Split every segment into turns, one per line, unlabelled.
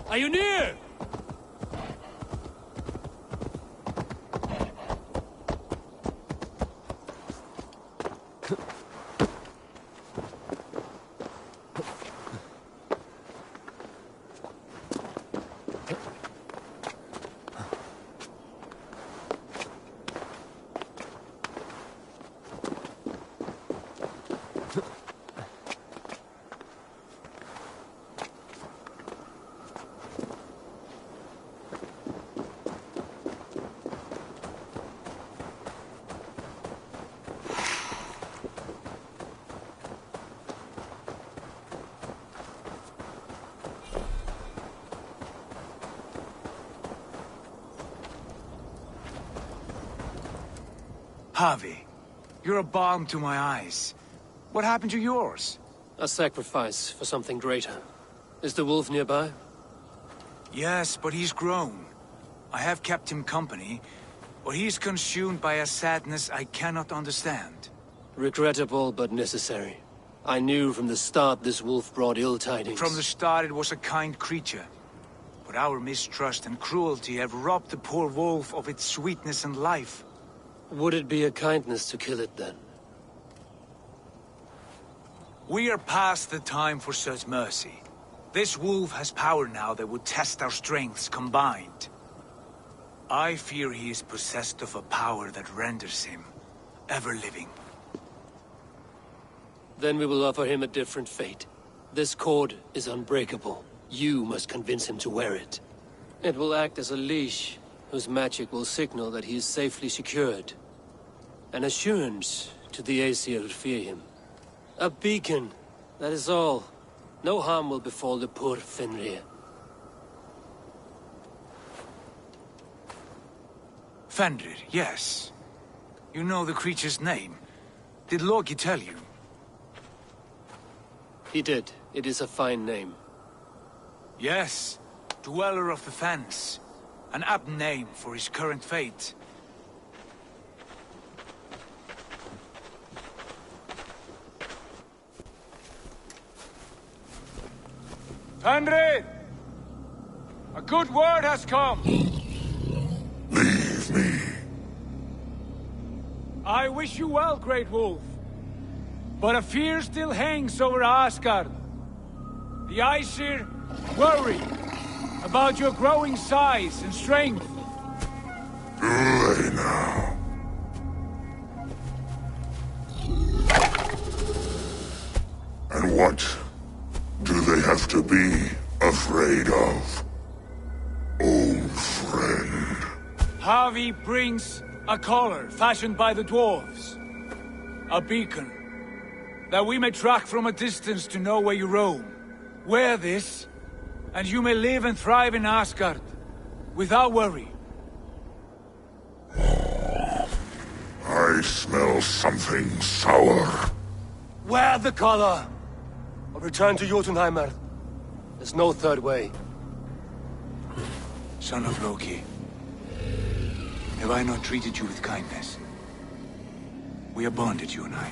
Are you near?
Harvey, you're a balm to my eyes. What happened to yours?
A sacrifice for something greater. Is the wolf nearby?
Yes, but he's grown. I have kept him company, but he's consumed by a sadness I cannot understand.
Regrettable, but necessary. I knew from the start this wolf brought ill tidings.
From the start it was a kind creature. But our mistrust and cruelty have robbed the poor wolf of its sweetness and life.
Would it be a kindness to kill it, then?
We are past the time for such mercy. This wolf has power now that would test our strengths combined. I fear he is possessed of a power that renders him ever-living.
Then we will offer him a different fate. This cord is unbreakable. You must convince him to wear it. It will act as a leash, whose magic will signal that he is safely secured. An assurance to the Aesir who fear him. A beacon, that is all. No harm will befall the poor Fenrir.
Fenrir, yes. You know the creature's name. Did Loki tell you?
He did. It is a fine name.
Yes. Dweller of the Fens. An apt name for his current fate. Fenrir! A good word has come!
Leave me.
I wish you well, Great Wolf. But a fear still hangs over Asgard. The Aesir worry about your growing size and strength.
Too late now. And what do they have to be afraid of?
Harvey brings a collar fashioned by the dwarves. A beacon, that we may track from a distance to know where you roam. Wear this, and you may live and thrive in Asgard, without worry.
I smell something sour.
Wear the collar! Or return to Jotunheimer. There's no third way.
Son of Loki, have I not treated you with kindness? We are bonded, you and I.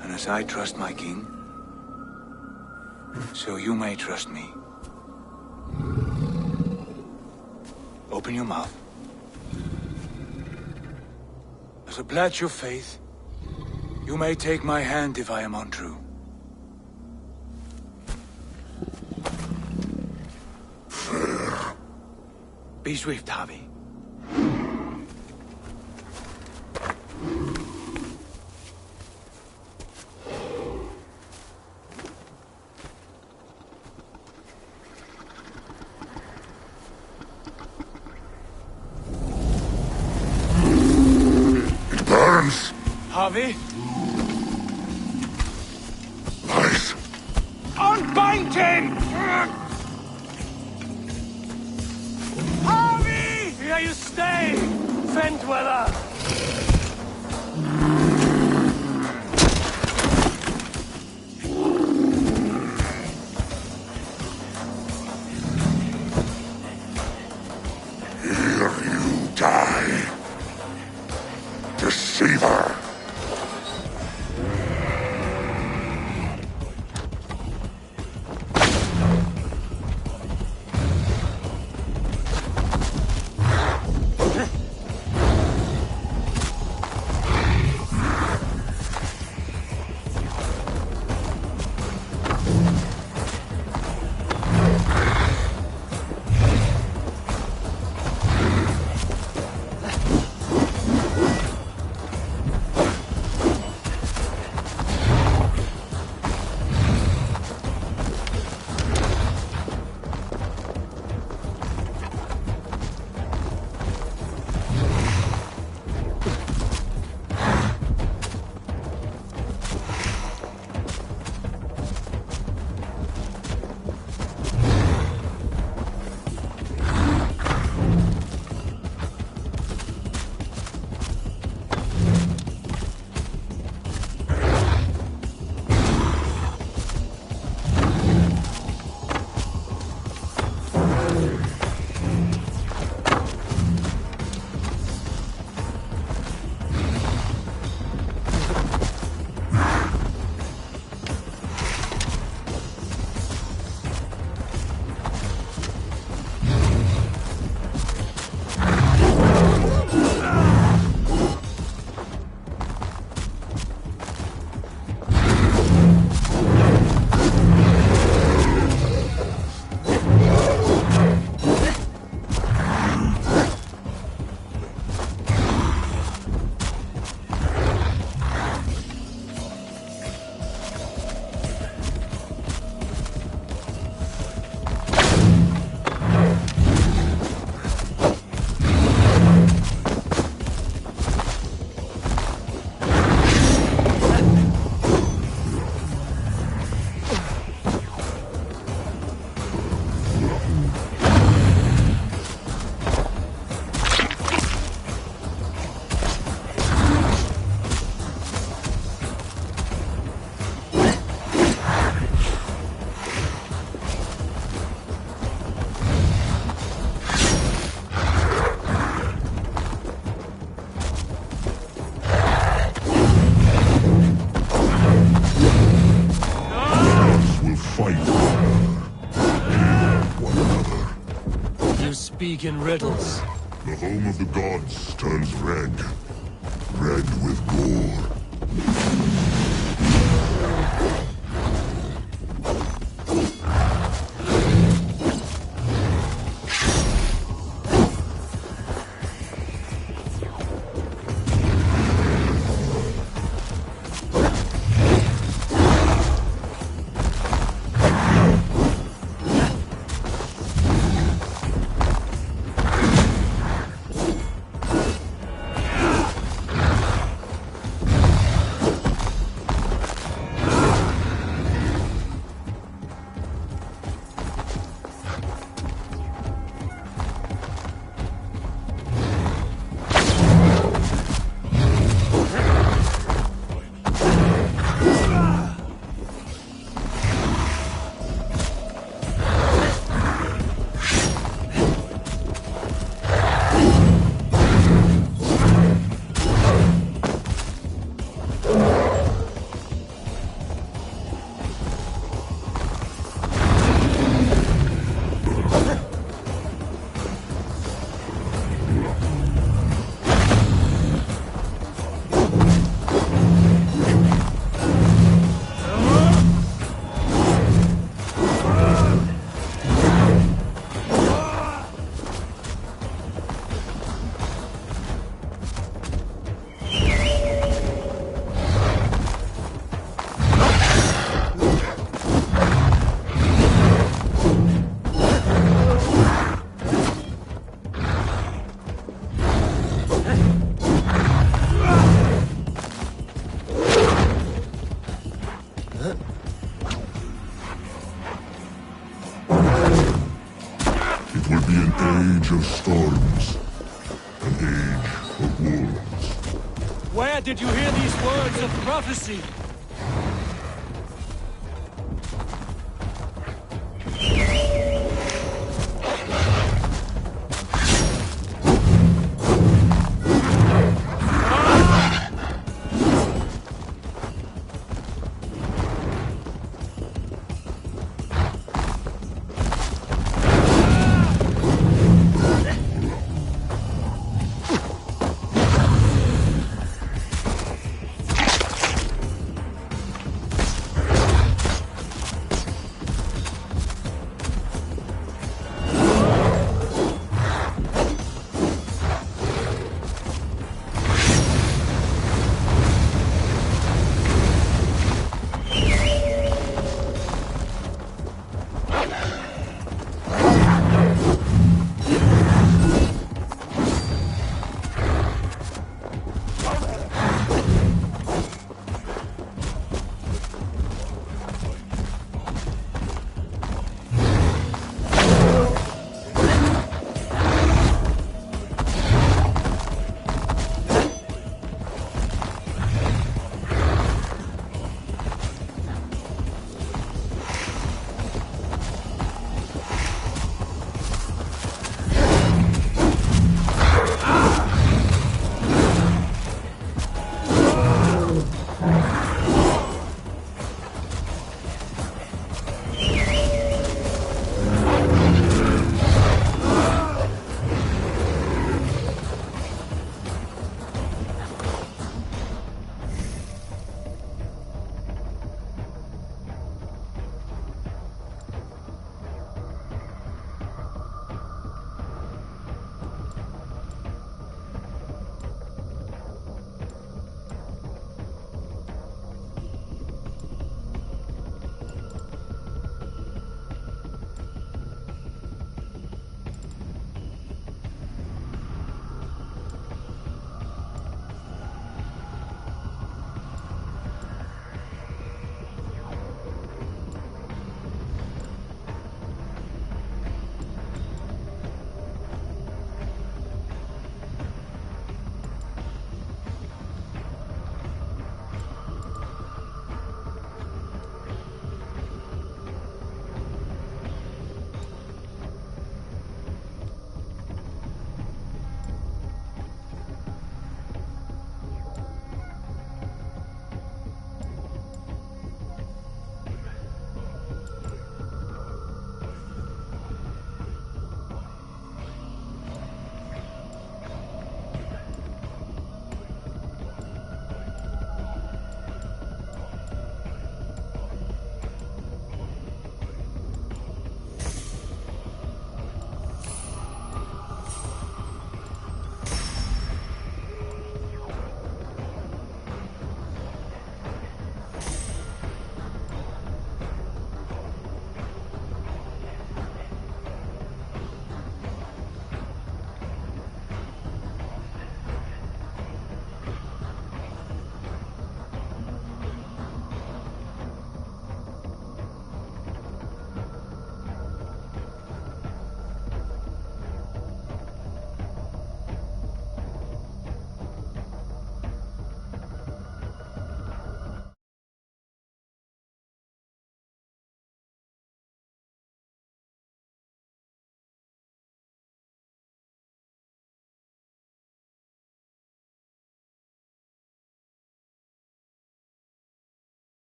And as I trust my king, so you may trust me. Open your mouth. As a pledge of faith, you may take my hand if I am untrue.
Fair.
Be swift, Harvey.
It burns.
Harvey?
Nice.
Unbind him! Harvey!
Here you stay, Fen Dweller!
Here you die. Deceiver.
Speak in riddles.
The home of the gods turns red. Red with gore. age of storms. An age of wolves.
Where did you hear these words of prophecy?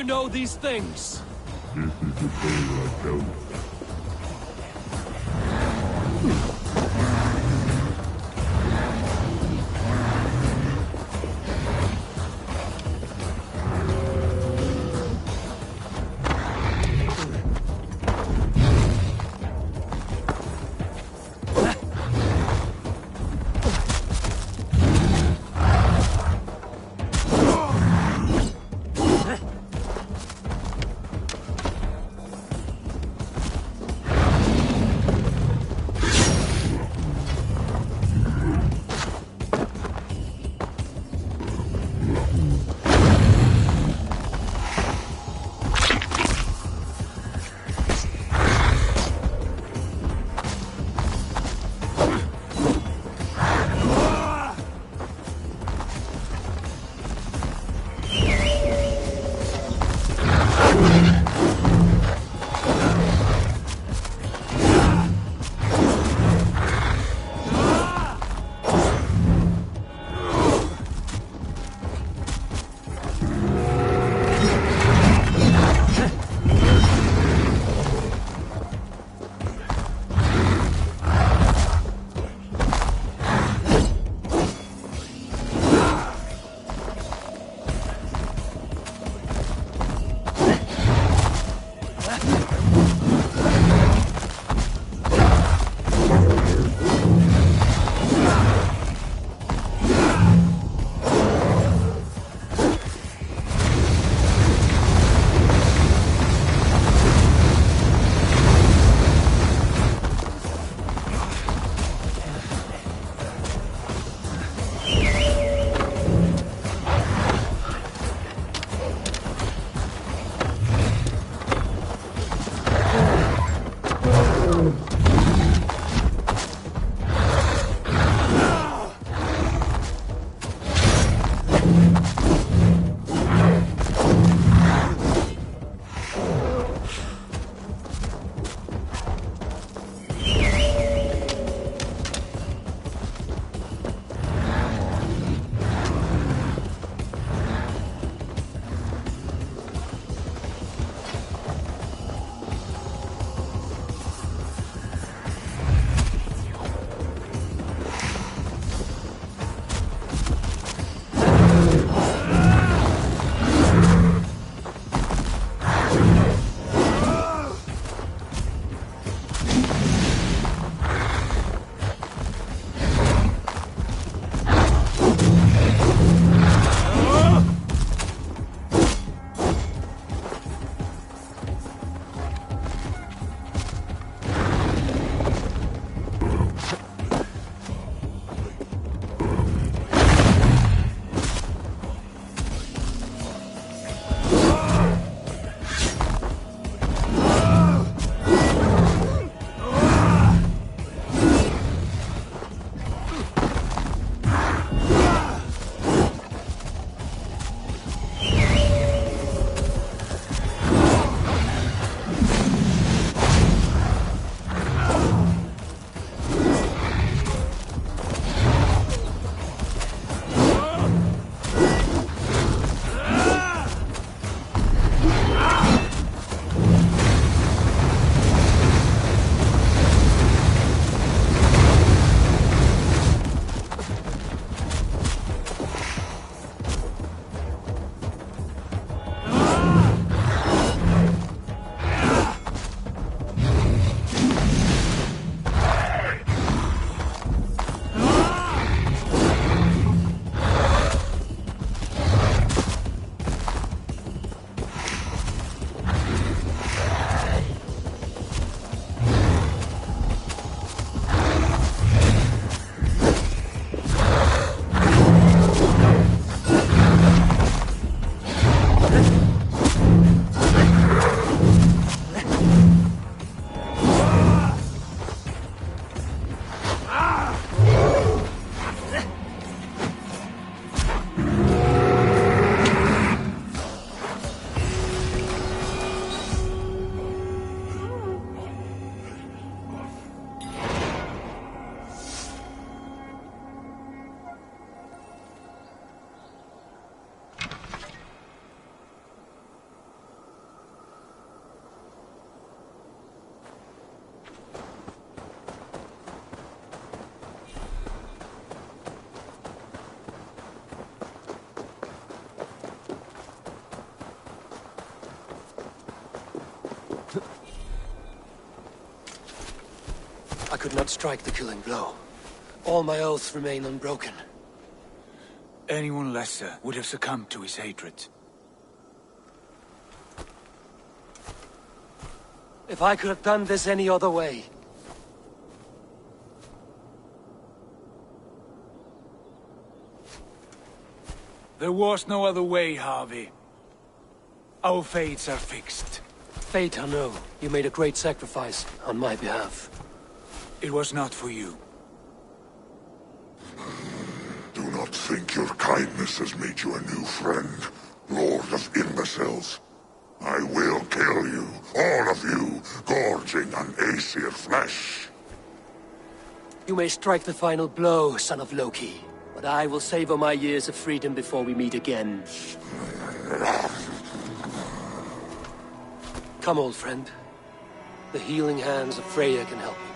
you know these things?
This is the tale I tell.
I could not strike the killing blow. All my oaths remain unbroken.
Anyone lesser would have succumbed to his hatred.
If I could have done this any other way...
There was no other way, Harvey. Our fates are fixed.
Fate, I know. You made a great sacrifice on my behalf.
It was not for you.
Do not think your kindness has made you a new friend, Lord of Imbeciles. I will kill you, all of you, gorging on Aesir flesh.
You may strike the final blow, son of Loki. But I will savor my years of freedom before we meet again. Come, old friend. The healing hands of Freya can help you.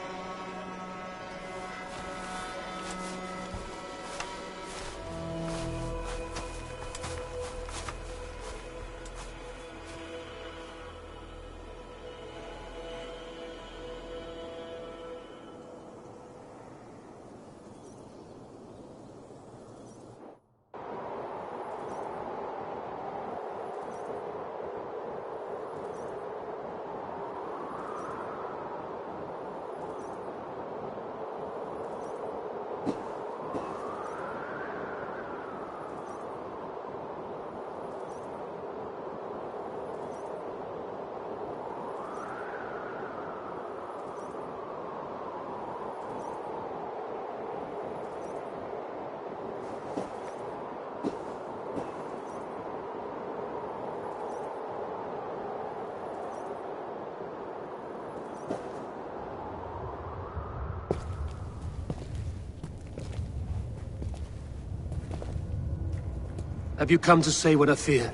Have you come to say what I fear?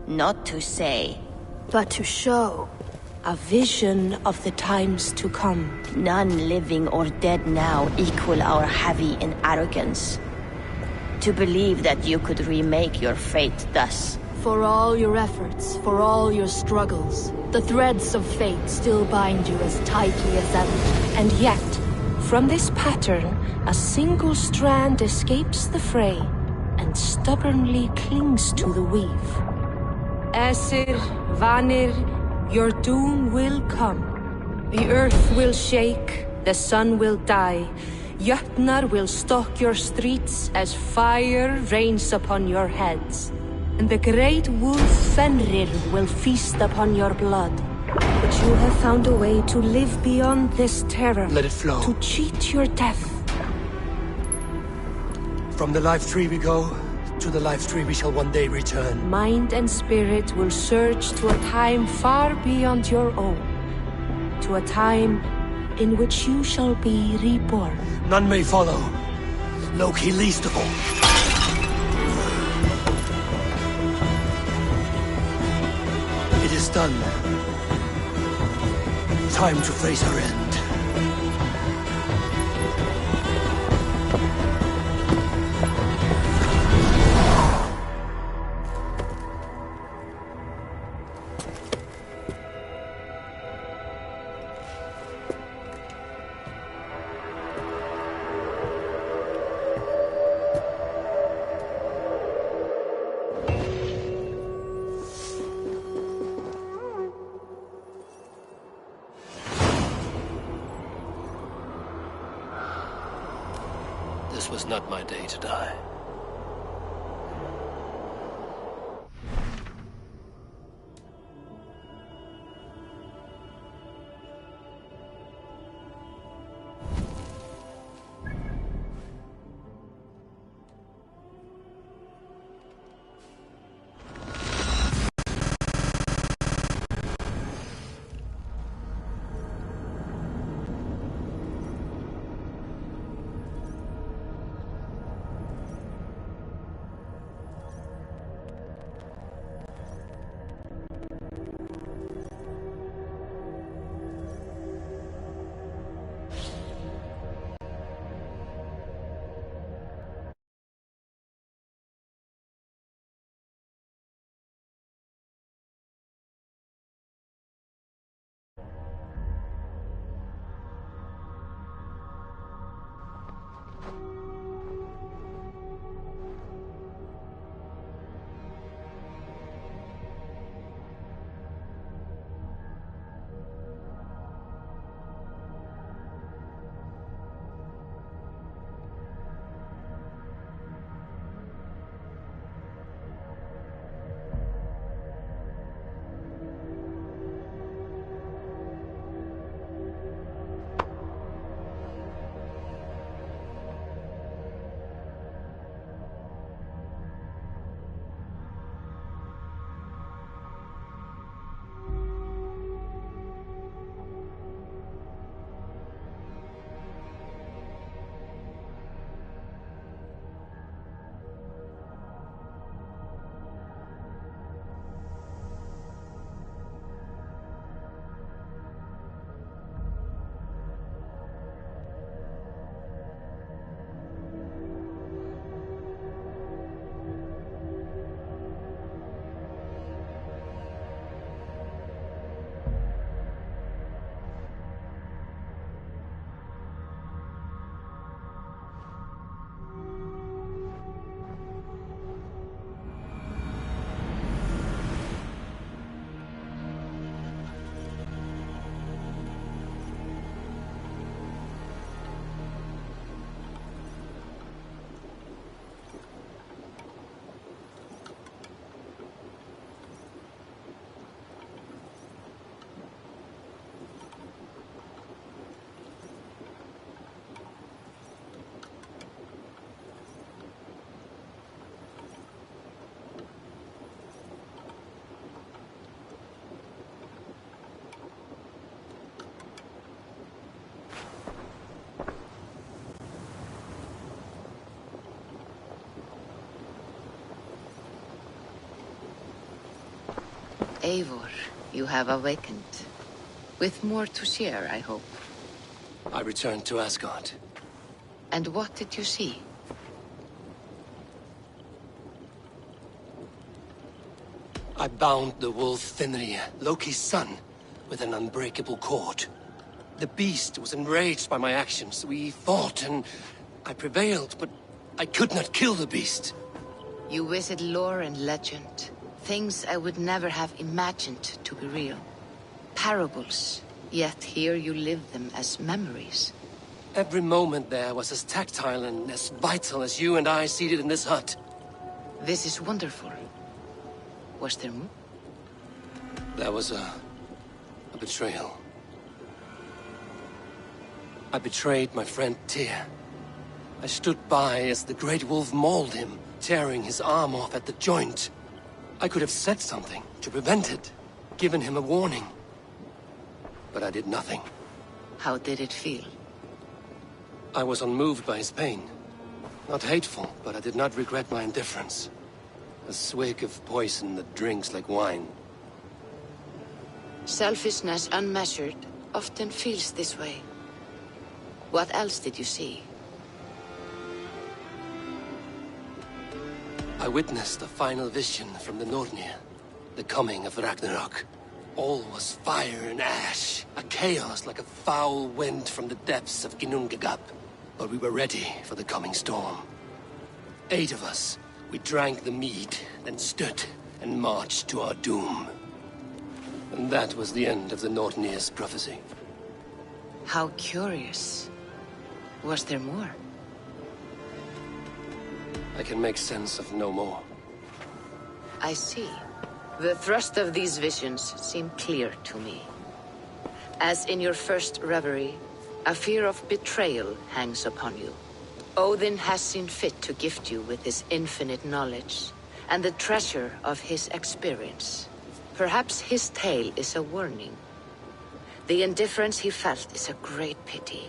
Not to say,
but to show. A vision of the times to come.
None living or dead now equal our heavy in arrogance. To believe that you could remake your fate thus.
For all your efforts, for all your struggles, the threads of fate still bind you as tightly as ever. And yet, from this pattern, a single strand escapes the fray and stubbornly clings to the weave. Aesir, Vanir, your doom will come. The earth will shake, the sun will die. Jötnar will stalk your streets as fire rains upon your heads. And the great wolf Fenrir will feast upon your blood. But you have found a way to live beyond this terror.
Let it flow.
To cheat your death.
From the life tree we go, to the life tree we shall one day return.
Mind and spirit will surge to a time far beyond your own. To a time in which you shall be reborn.
None may follow. Loki least of all. It is done. Time to face our end. This was not my day to die.
Eivor, you have awakened. With more to share, I hope.
I returned to Asgard.
And what did you see?
I bound the wolf Fenrir, Loki's son, with an unbreakable cord. The beast was enraged by my actions. We fought, and I prevailed, but I could not kill the beast.
You visit lore and legend. Things I would never have imagined to be real. Parables, yet here you live them as memories.
Every moment there was as tactile and as vital as you and I seated in this hut.
This is wonderful. Was there more?
There was a betrayal. I betrayed my friend Tyr. I stood by as the great wolf mauled him, tearing his arm off at the joint. I could have said something to prevent it, given him a warning. But I did nothing.
How did it feel?
I was unmoved by his pain. Not hateful, but I did not regret my indifference. A swig of poison that drinks like wine.
Selfishness unmeasured often feels this way. What else did you see?
I witnessed a final vision from the Nornir. The coming of Ragnarok. All was fire and ash. A chaos like a foul wind from the depths of Ginnungagap. But we were ready for the coming storm. 8 of us. We drank the mead, then stood and marched to our doom. And that was the end of the Nornir's prophecy.
How curious. Was there more?
I can make sense of no more.
I see. The thrust of these visions seem clear to me. As in your first reverie, a fear of betrayal hangs upon you. Odin has seen fit to gift you with his infinite knowledge, and the treasure of his experience. Perhaps his tale is a warning. The indifference he felt is a great pity.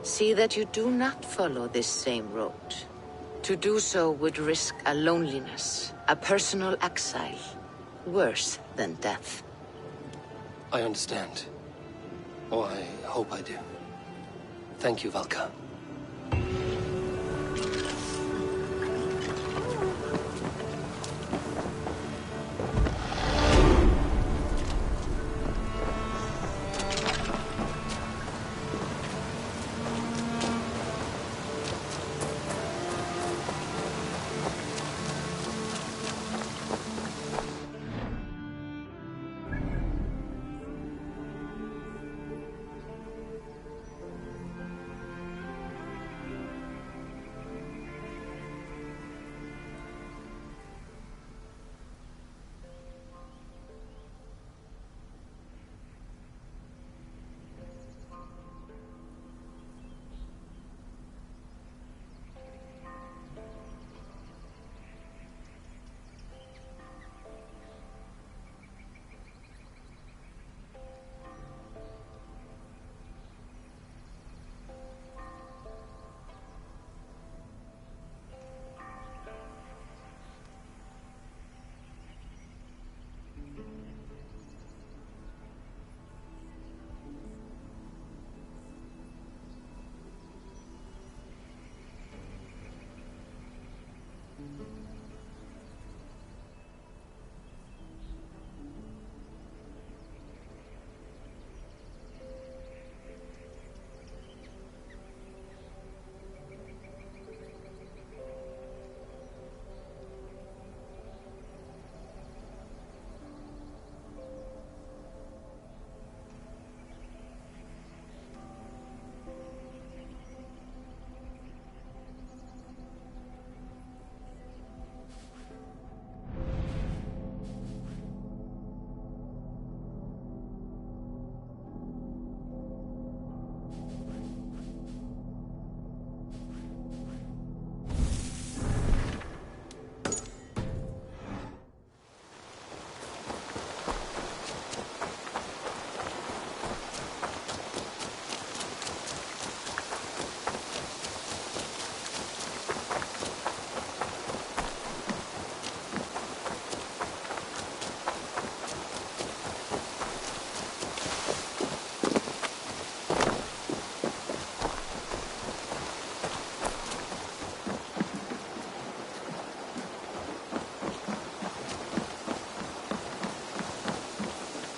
See that you do not follow this same road. To do so would risk a loneliness, a personal exile, worse than death.
I understand. Or I hope I do. Thank you, Valka.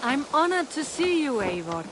I'm honored to see you, Eivor.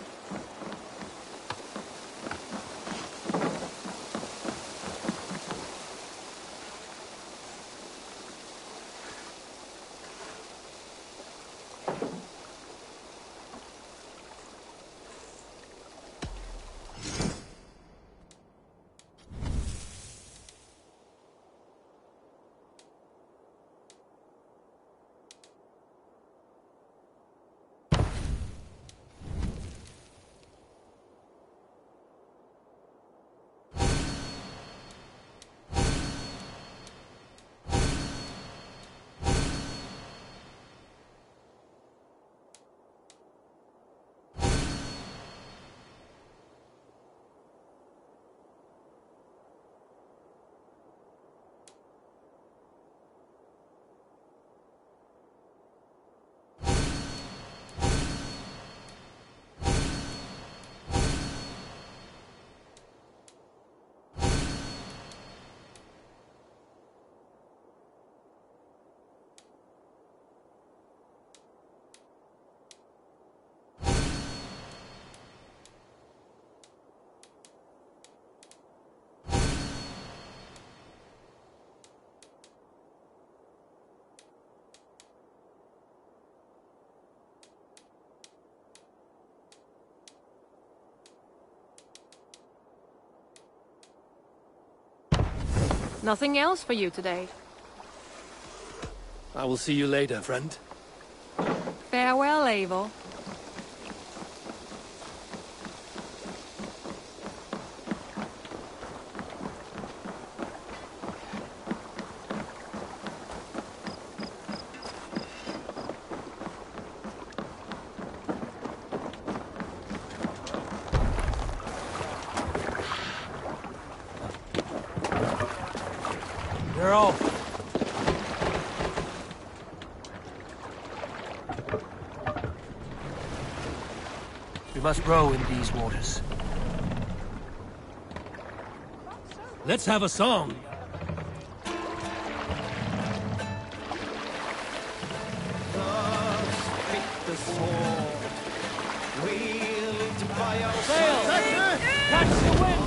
Nothing else for you today.
I will see you later, friend.
Farewell, Eivor.
You're off. We must row in these waters. Let's have a song. Sail! Catch the wind!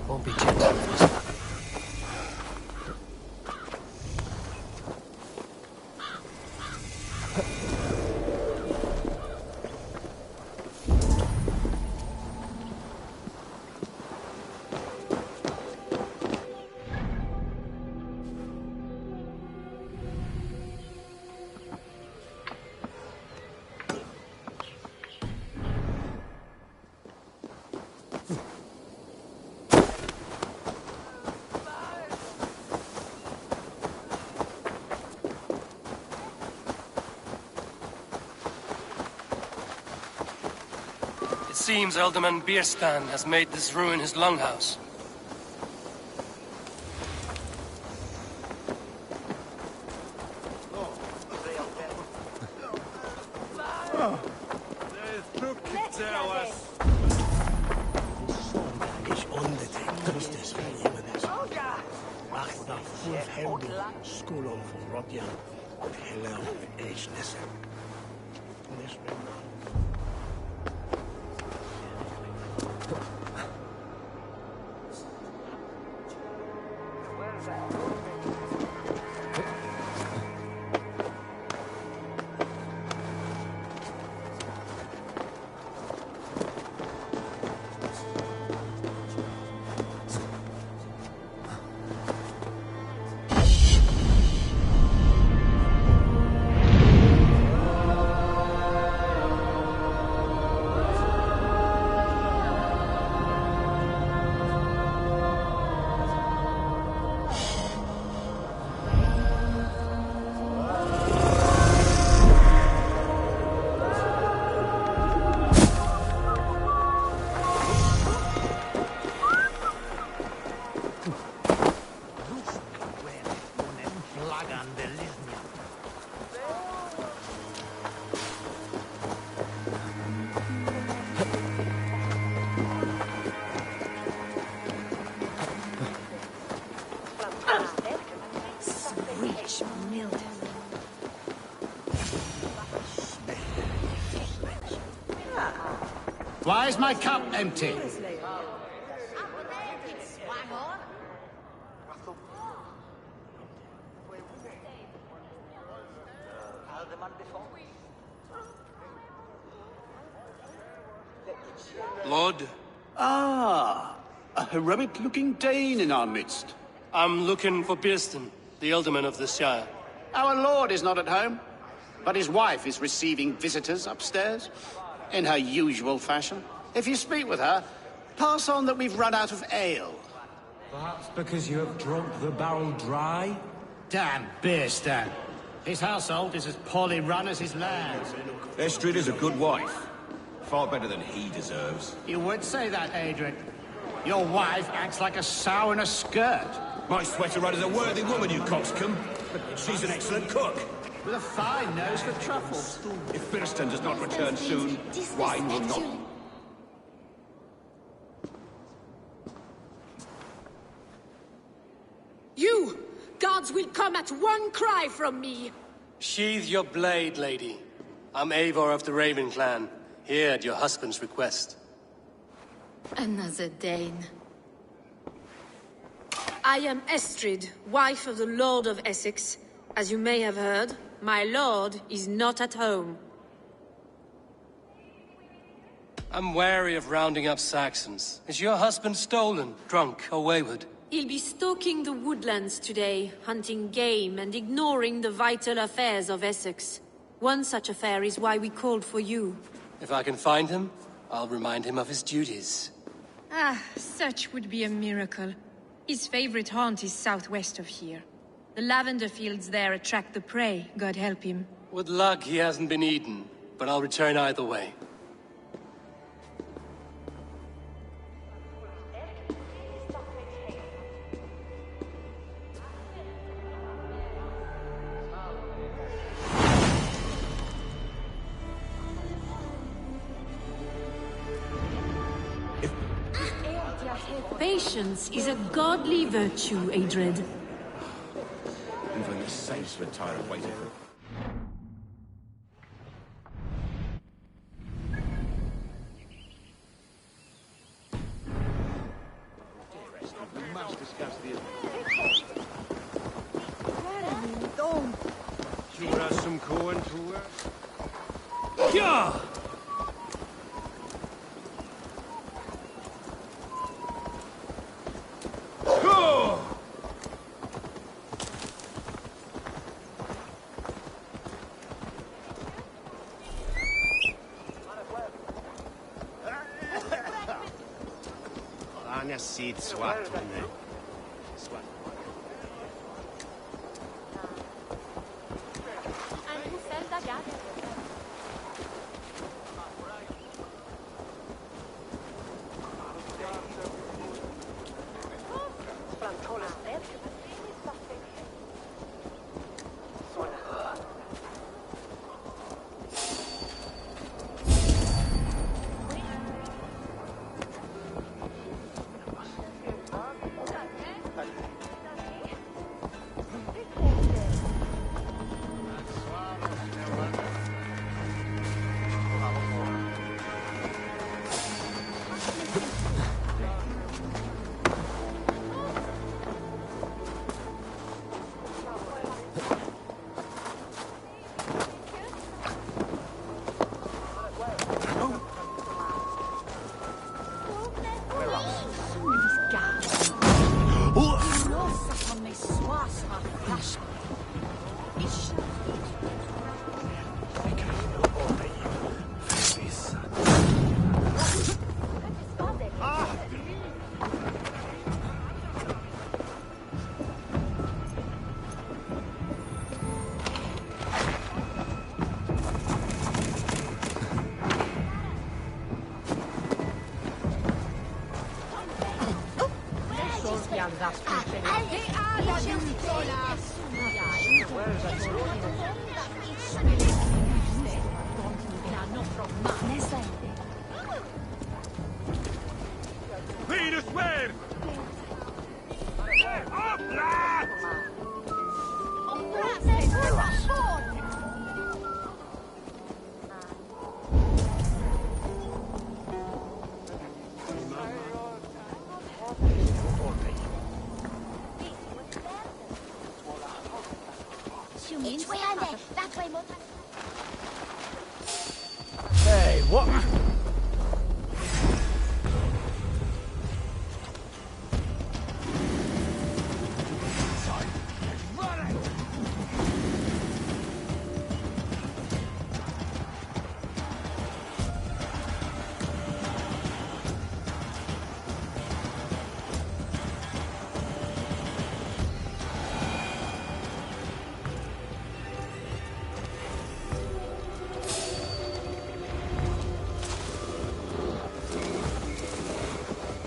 Won't be gentle with us. It seems Alderman Bierstan has made this ruin his longhouse.
Why is my cup empty?
Lord?
Ah, a heroic-looking Dane in our midst.
I'm looking for Bierstan, the alderman of the Shire.
Our lord is not at home, but his wife is receiving visitors upstairs, in her usual fashion. If you speak with her, pass on that we've run out of ale.
Perhaps because you have drunk the barrel dry?
Damn Bierstan. His household is as poorly run as his land.
Estrid is a good wife. Far better than he deserves.
You would say that, Adric. Your wife acts like a sow in a skirt.
My sweater run is a worthy woman, you coxcomb. She's an excellent cook.
With a fine nose for truffles.
If Firston does not return soon, wine will not...
You! Gods will come at one cry from me!
Sheathe your blade, lady. I'm Eivor of the Raven Clan, here at your husband's request.
Another Dane. I am Estrid, wife of the Lord of Essex. As you may have heard, my lord is not at home.
I'm wary of rounding up Saxons. Is your husband stolen, drunk, or wayward?
He'll be stalking the woodlands today, hunting game and ignoring the vital affairs of Essex. One such affair is why we called for you.
If I can find him, I'll remind him of his duties.
Ah, such would be a miracle. His favorite haunt is southwest of here. The lavender fields there attract the prey, God help him.
With luck, he hasn't been eaten, but I'll return either way.
Patience is a godly virtue, Adred.
Even the saints would tire of waiting.
Sure has some corn to her.
Yeah!
Anja sitt svart henne.
Hey, what?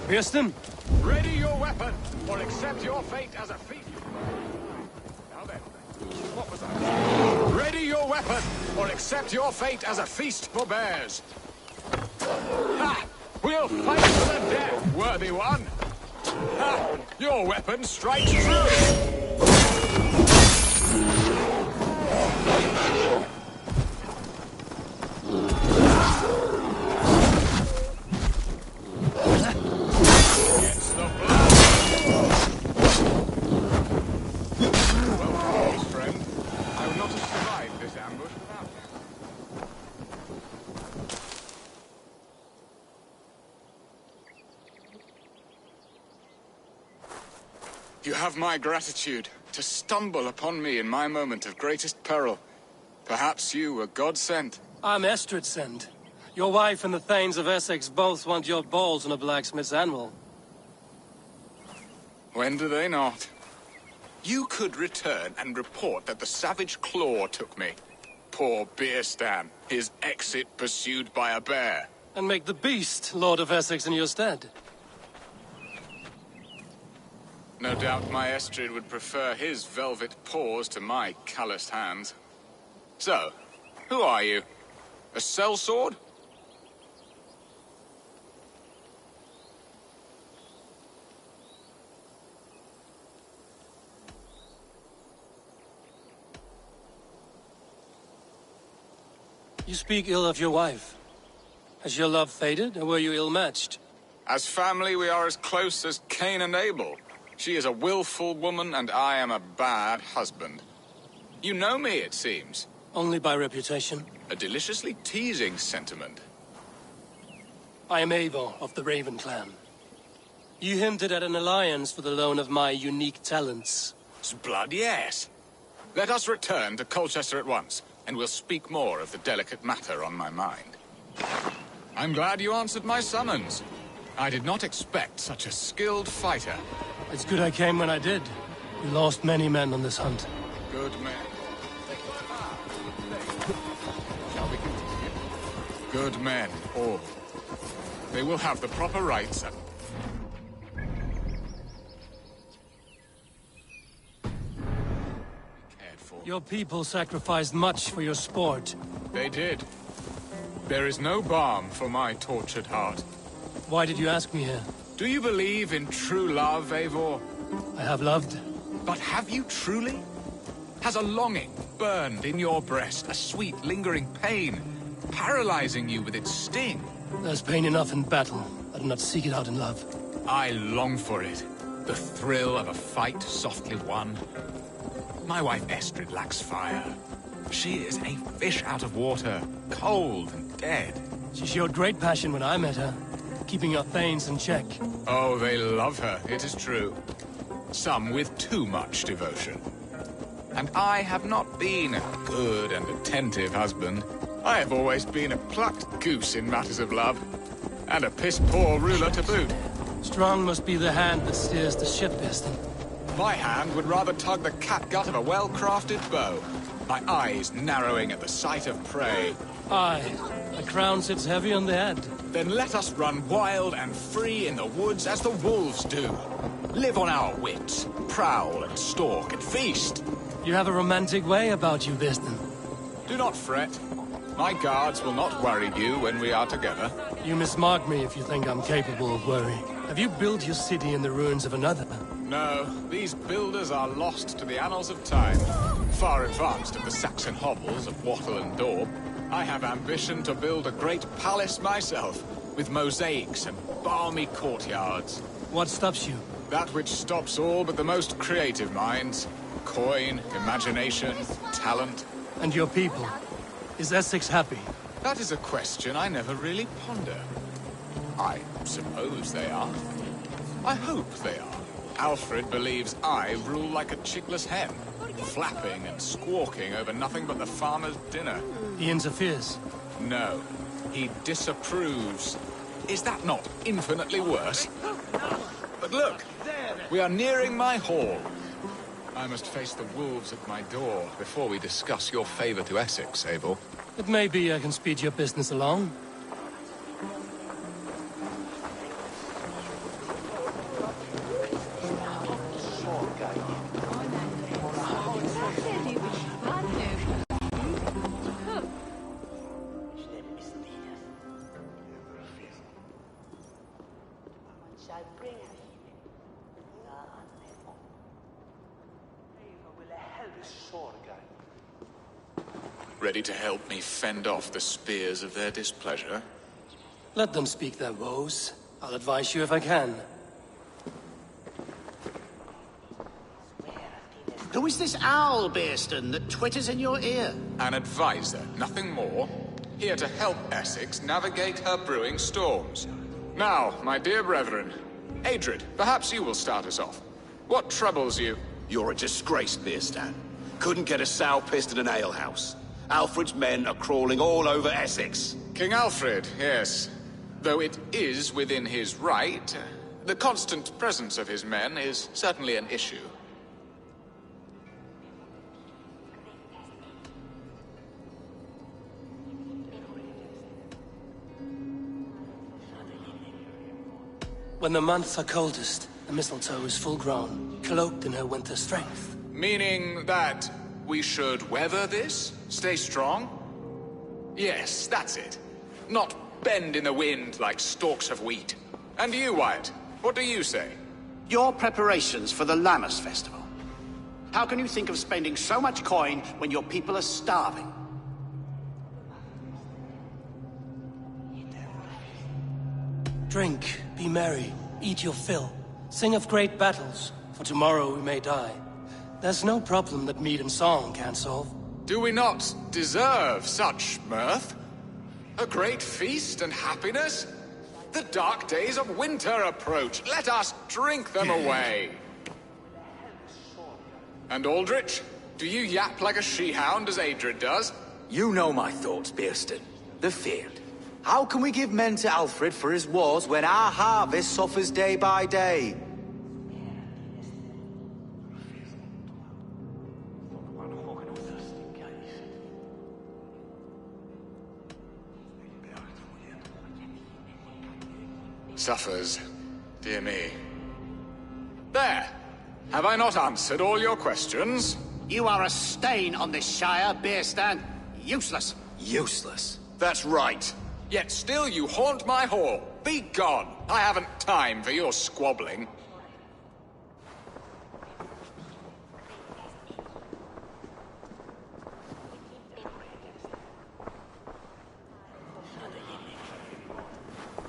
Kirsten?
Ready your weapon, or accept your fate as a feast. Now then, what was that? Ready your weapon, or accept your fate as a feast for bears. Ha! We'll fight to the death, worthy one. Ha! Your weapon strikes true. You have my gratitude to stumble upon me in my moment of greatest peril. Perhaps you were God-sent.
I'm Estrid sent. Your wife and the Thanes of Essex both want your balls on a blacksmith's anvil.
When do they not? You could return and report that the savage Claw took me. Poor Beerstan, his exit pursued by a bear.
And make the beast Lord of Essex in your stead.
No doubt my Estrid would prefer his velvet paws to my calloused hands. So, who are you? A sellsword?
You speak ill of your wife. Has your love faded, or were you ill-matched?
As family, we are as close as Cain and Abel. She is a willful woman, and I am a bad husband. You know me, it seems.
Only by reputation.
A deliciously teasing sentiment.
I am Eivor of the Raven clan. You hinted at an alliance for the loan of my unique talents.
Blood, yes. Let us return to Colchester at once, and we'll speak more of the delicate matter on my mind. I'm glad you answered my summons. I did not expect such a skilled fighter.
It's good I came when I did. We lost many men on this hunt.
Good men. Shall we continue? Good men, all. They will have the proper rights and... cared for.
Your people sacrificed much for your sport.
They did. There is no balm for my tortured heart.
Why did you ask me here?
Do you believe in true love, Eivor?
I have loved.
But have you truly? Has a longing burned in your breast, a sweet, lingering pain, paralyzing you with its sting?
There's pain enough in battle. I do not seek it out in love.
I long for it. The thrill of a fight softly won. My wife Estrid lacks fire. She is a fish out of water, cold and dead.
She showed great passion when I met her, keeping your Thanes in check.
Oh, they love her, it is true. Some with too much devotion. And I have not been a good and attentive husband. I have always been a plucked goose in matters of love. And a piss-poor ruler to boot.
Strong must be the hand that steers the ship, Eston.
My hand would rather tug the catgut of a well-crafted bow. My eyes narrowing at the sight of prey.
Aye, a crown sits heavy on the head.
Then let us run wild and free in the woods as the wolves do. Live on our wits, prowl and stalk and feast.
You have a romantic way about you, Viston.
Do not fret. My guards will not worry you when we are together.
You mismark me if you think I'm capable of worry. Have you built your city in the ruins of another?
No, these builders are lost to the annals of time. Far advanced of the Saxon hovels of Wattle and Daub. I have ambition to build a great palace myself, with mosaics and balmy courtyards.
What stops you?
That which stops all but the most creative minds. Coin, imagination, talent.
And your people? Is Essex happy?
That is a question I never really ponder. I suppose they are. I hope they are. Alfred believes I rule like a chickless hen, flapping and squawking over nothing but the farmer's dinner.
He interferes?
No, he disapproves. Is that not infinitely worse? But look, we are nearing my hall. I must face the wolves at my door before we discuss your favor to Essex, Abel.
It may be I can speed your business along.
Ready to help me fend off the spears of their displeasure?
Let them speak their woes. I'll advise you if I can.
Who is this owl, Bearston, that twitters in your ear?
An advisor, nothing more. Here to help Essex navigate her brewing storms. Now, my dear brethren, Adrid, perhaps you will start us off. What troubles you?
You're a disgrace, Bearstan. Couldn't get a sow pissed in an alehouse. Alfred's men are crawling all over Essex.
King Alfred, yes. Though it is within his right, the constant presence of his men is certainly an issue.
When the months are coldest, the mistletoe is full grown, cloaked in her winter strength.
Meaning that we should weather this? Stay strong? Yes, that's it. Not bend in the wind like stalks of wheat. And you, Wyatt, what do you say?
Your preparations for the Lammas festival. How can you think of spending so much coin when your people are starving?
Drink, be merry, eat your fill. Sing of great battles, for tomorrow we may die. There's no problem that mead and song can't solve.
Do we not deserve such mirth? A great feast and happiness? The dark days of winter approach. Let us drink them away. And Aldrich, do you yap like a she-hound as Adrid does?
You know my thoughts, Bearston. The field. How can we give men to Alfred for his wars when our harvest suffers day by day?
Suffers. Dear me. There! Have I not answered all your questions?
You are a stain on this Shire, Bearstan. Useless.
Useless. That's right.
Yet still you haunt my hall. Be gone! I haven't time for your squabbling.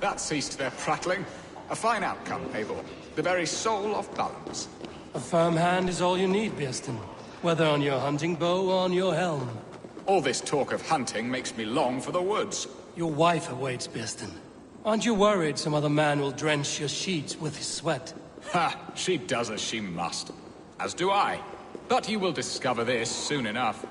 That ceased their prattling. A fine outcome, Eivor. The very soul of balance.
A firm hand is all you need, Bearston. Whether on your hunting bow or on your helm.
All this talk of hunting makes me long for the woods.
Your wife awaits, Bearston. Aren't you worried some other man will drench your sheets with his sweat?
Ha! She does as she must. As do I. But you will discover this soon enough.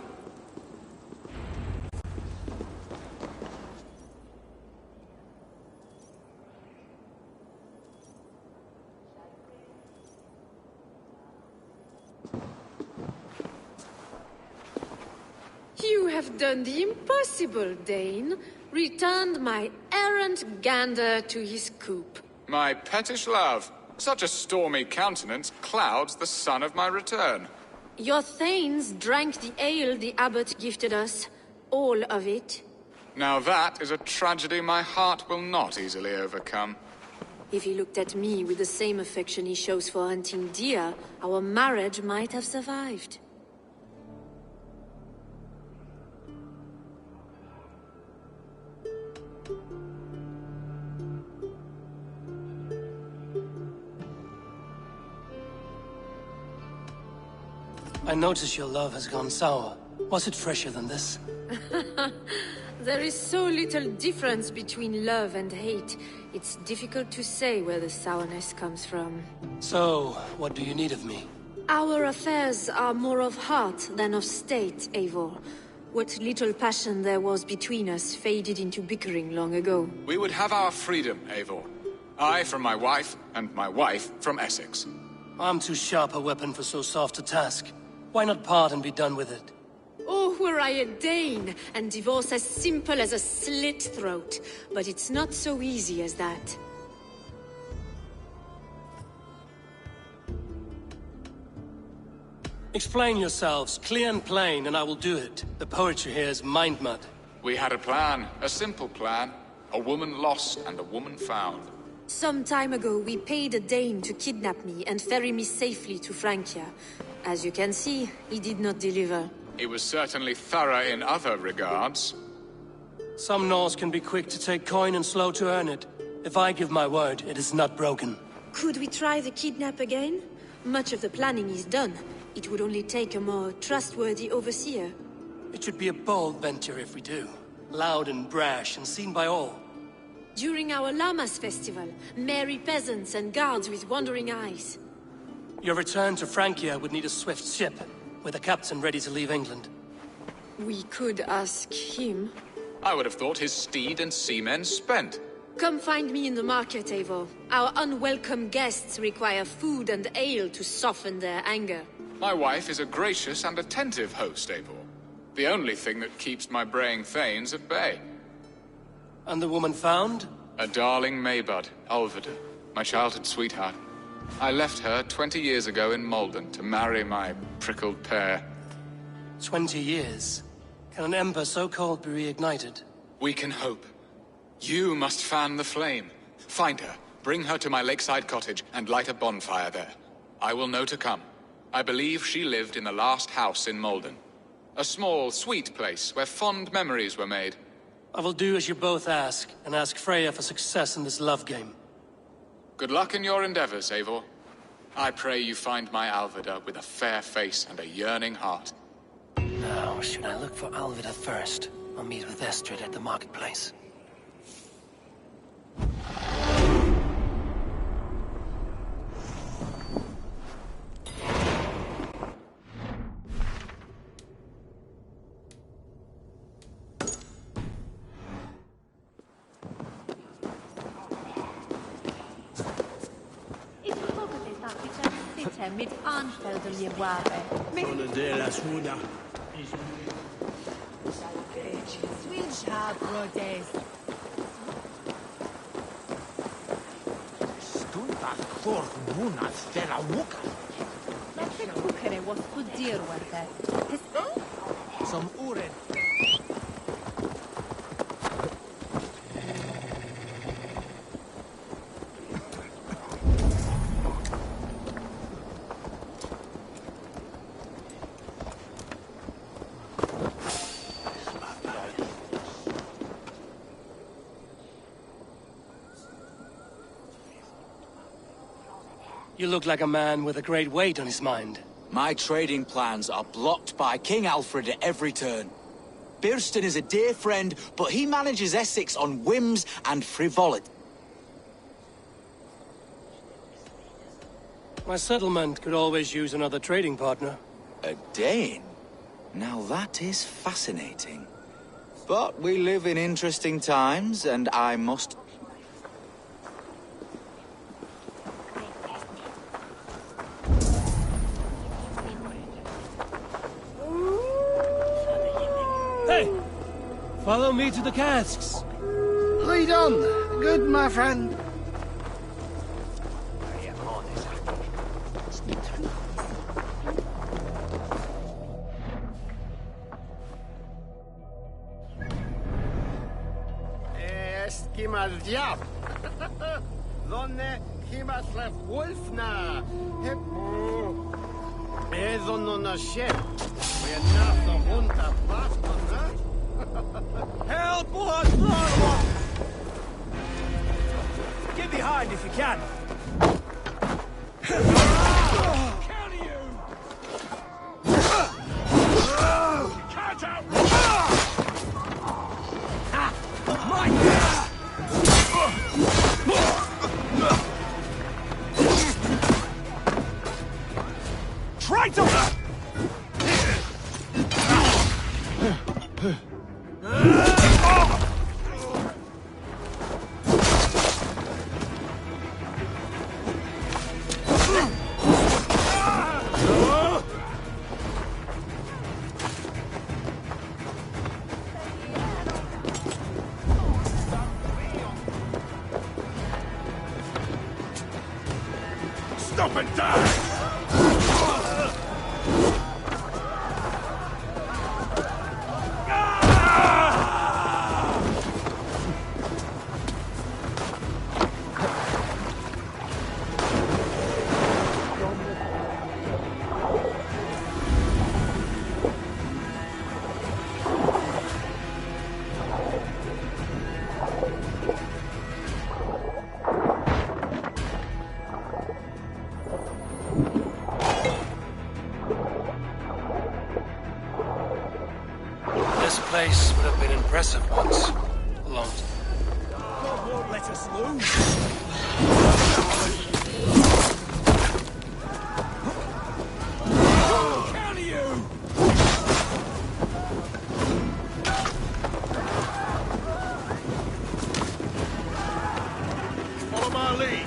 You have done the impossible, Dane. Returned my errant gander to his coop.
My pettish love. Such a stormy countenance clouds the sun of my return.
Your thanes drank the ale the abbot gifted us. All of it.
Now that is a tragedy my heart will not easily overcome.
If he looked at me with the same affection he shows for hunting deer, our marriage might have survived.
I notice your love has gone sour. Was it fresher than this?
There is so little difference between love and hate. It's difficult to say where the sourness comes from.
So, what do you need of me?
Our affairs are more of heart than of state, Eivor. What little passion there was between us faded into bickering long ago.
We would have our freedom, Eivor. I from my wife, and my wife from Essex.
I'm too sharp a weapon for so soft a task. Why not part and be done with it?
Oh, were I a Dane, and divorce as simple as a slit throat. But it's not so easy as that.
Explain yourselves, clear and plain, and I will do it. The poetry here is mind mud.
We had a plan, a simple plan. A woman lost and a woman found.
Some time ago, we paid a Dane to kidnap me and ferry me safely to Francia. As you can see, he did not deliver.
He was certainly thorough in other regards.
Some Norse can be quick to take coin and slow to earn it. If I give my word, it is not broken.
Could we try the kidnap again? Much of the planning is done. It would only take a more trustworthy overseer.
It should be a bold venture if we do. Loud and brash and seen by all.
During our Llamas festival, merry peasants and guards with wandering eyes.
Your return to Francia would need a swift ship, with a captain ready to leave England.
We could ask him.
I would have thought his steed and seamen spent.
Come find me in the market, Eivor. Our unwelcome guests require food and ale to soften their anger.
My wife is a gracious and attentive host, Eivor. The only thing that keeps my braying thanes at bay.
And the woman found?
A darling Maybud, Alvida, my childhood sweetheart. I left her 20 years ago in Malden to marry my prickled pear.
20 years? Can an ember so cold be reignited?
We can hope. You must fan the flame. Find her, bring her to my lakeside cottage, and light a bonfire there. I will know to come. I believe she lived in the last house in Malden. A small, sweet place where fond memories were made.
I will do as you both ask, and ask Freya for success in this love game.
Good luck in your endeavors, Eivor. I pray you find my Alvida with a fair face and a yearning heart.
Now, should I look for Alvida first, or meet with Estrid at the marketplace?
Mit Anfelder liebuare.
Con de la suda.
Swilja prodes.
Stunta fort bunat stella wuka.
Dat het koekere was goed dier worden.
Som uren.
You look like a man with a great weight on his mind.
My trading plans are blocked by King Alfred at every turn. Birston is a dear friend, but he manages Essex on whims and frivolity.
My settlement could always use another trading partner.
A Dane? Now that is fascinating. But we live in interesting times, and I must...
Hey! Follow me to the casks!
Lead on! Good, my friend. Skimas diab. Donne kimas lef wolfna. Hep. On a ship. We're not the hunter bastard, huh?
Help us, Lord! Get behind if you can. Kill you! Can't out! Traitor! Stop and die!
Follow my lead.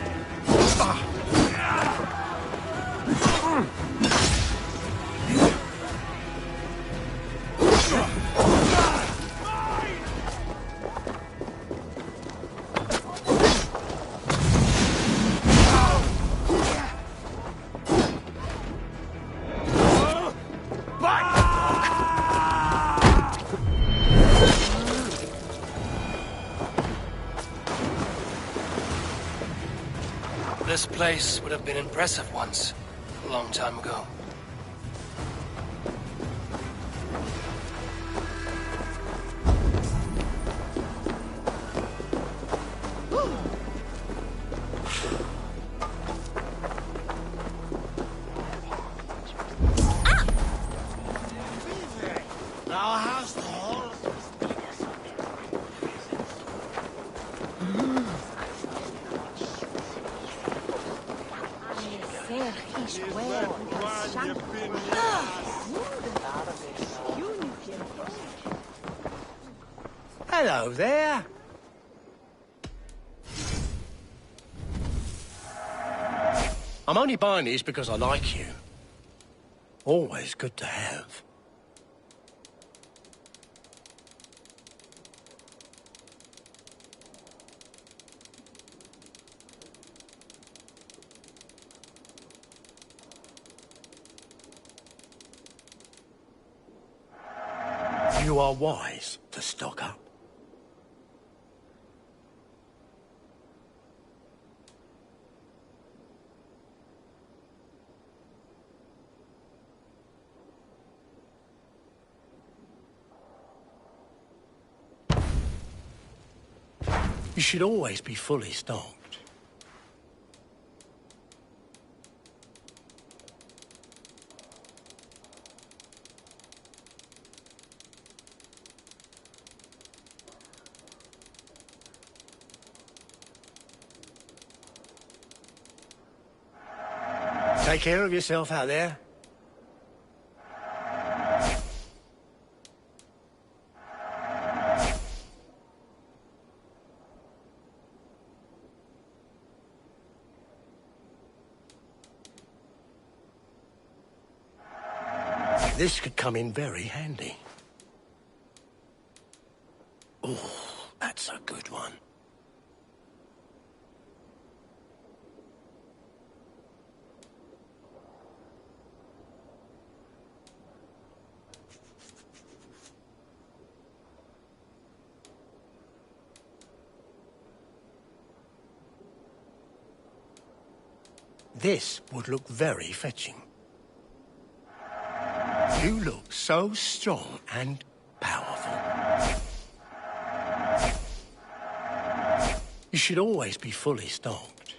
This place would have been impressive once, a long time ago.
Hello there. I'm only buying these because I like you. Always good to have. You are wise to stock up. You should always be fully stocked. Take care of yourself out there. This could come in very handy. Oh, that's a good one. This would look very fetching. You look so strong and powerful. You should always be fully stocked.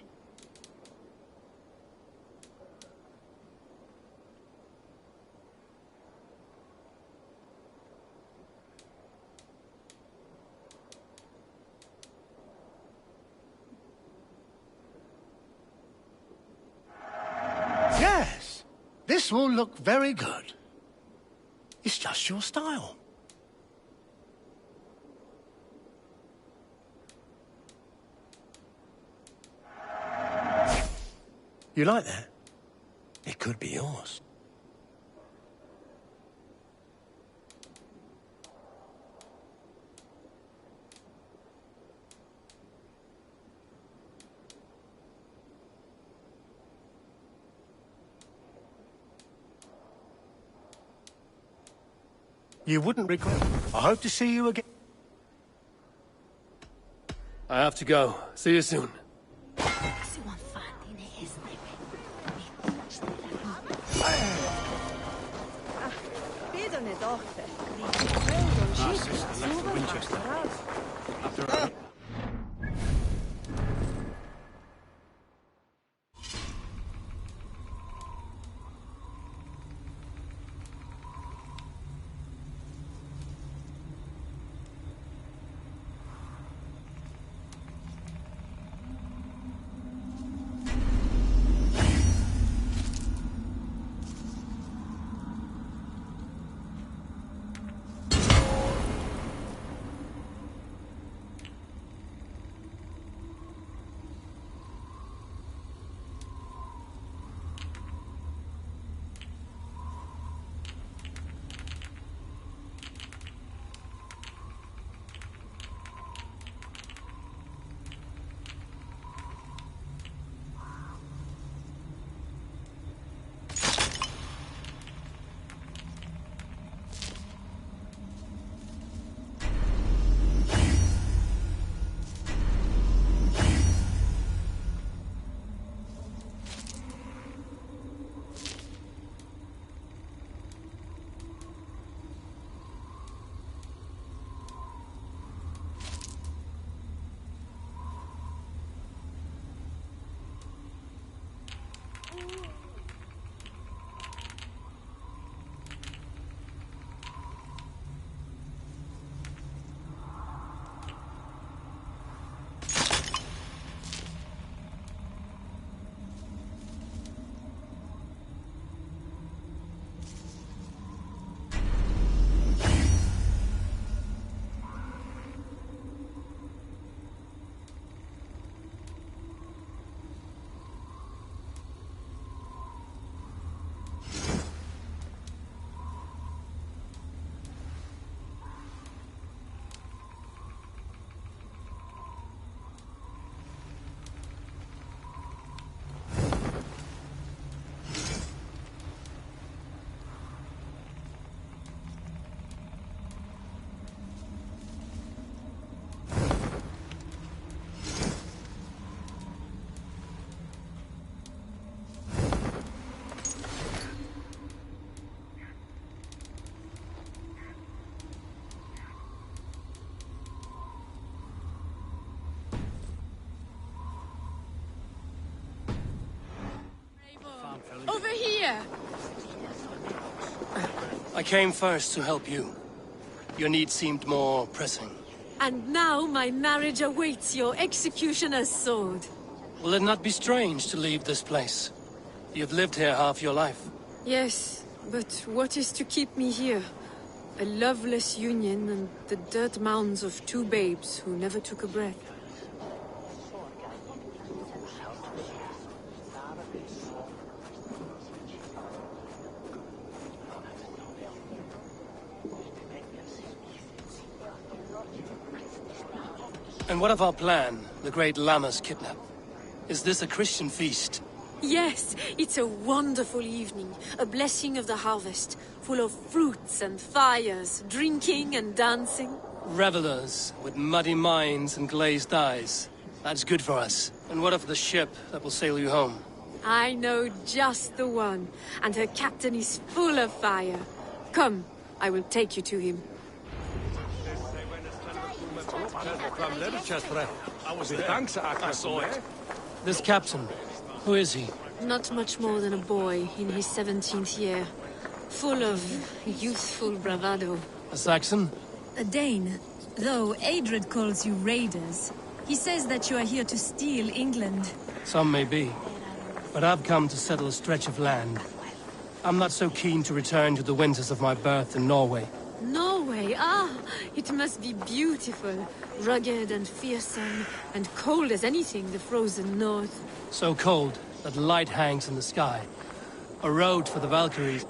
Yes, this will look very good. It's just your style. You like that? It could be yours. You wouldn't regret it. I hope to see you again.
I have to go. See you soon.
Our sister left for Winchester. After
came first to help you. Your need seemed more pressing.
And now my marriage awaits your executioner's sword.
Will it not be strange to leave this place? You've lived here half your life.
Yes, but what is to keep me here? A loveless union and the dirt mounds of two babes who never took a breath.
And what of our plan, the great Lamma's kidnap? Is this a Christian feast?
Yes, it's a wonderful evening, a blessing of the harvest, full of fruits and fires, drinking and dancing.
Revelers with muddy minds and glazed eyes. That's good for us. And what of the ship that will sail you home?
I know just the one, and her captain is full of fire. Come, I will take you to him.
I saw it. This captain, who is he?
Not much more than a boy in his 17th year, full of youthful bravado.
A Saxon?
A Dane. Though Adred calls you raiders, he says that you are here to steal England.
Some may be. But I've come to settle a stretch of land. I'm not so keen to return to the winters of my birth in Norway.
Norway, ah! It must be beautiful. Rugged and fearsome, and cold as anything the frozen north.
So cold that light hangs in the sky. A road for the Valkyries.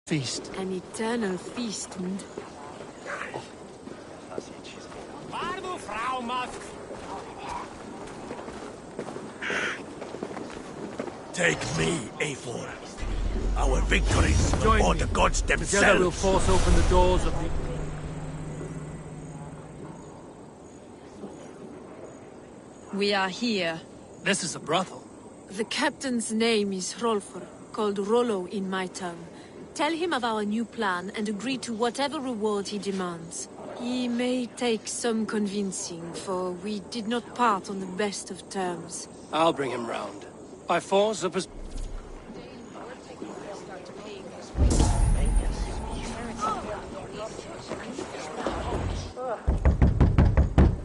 Feast.
An eternal feast.
Take me, Eivor. Our victories
Join
or
me.
the gods themselves.
Together we'll force open the doors of the...
We are here.
This is a brothel.
The captain's name is Hrolfr, called Rollo in my tongue. Tell him of our new plan and agree to whatever reward he demands. He may take some convincing, for we did not part on the best of terms.
I'll bring him round. By force of his...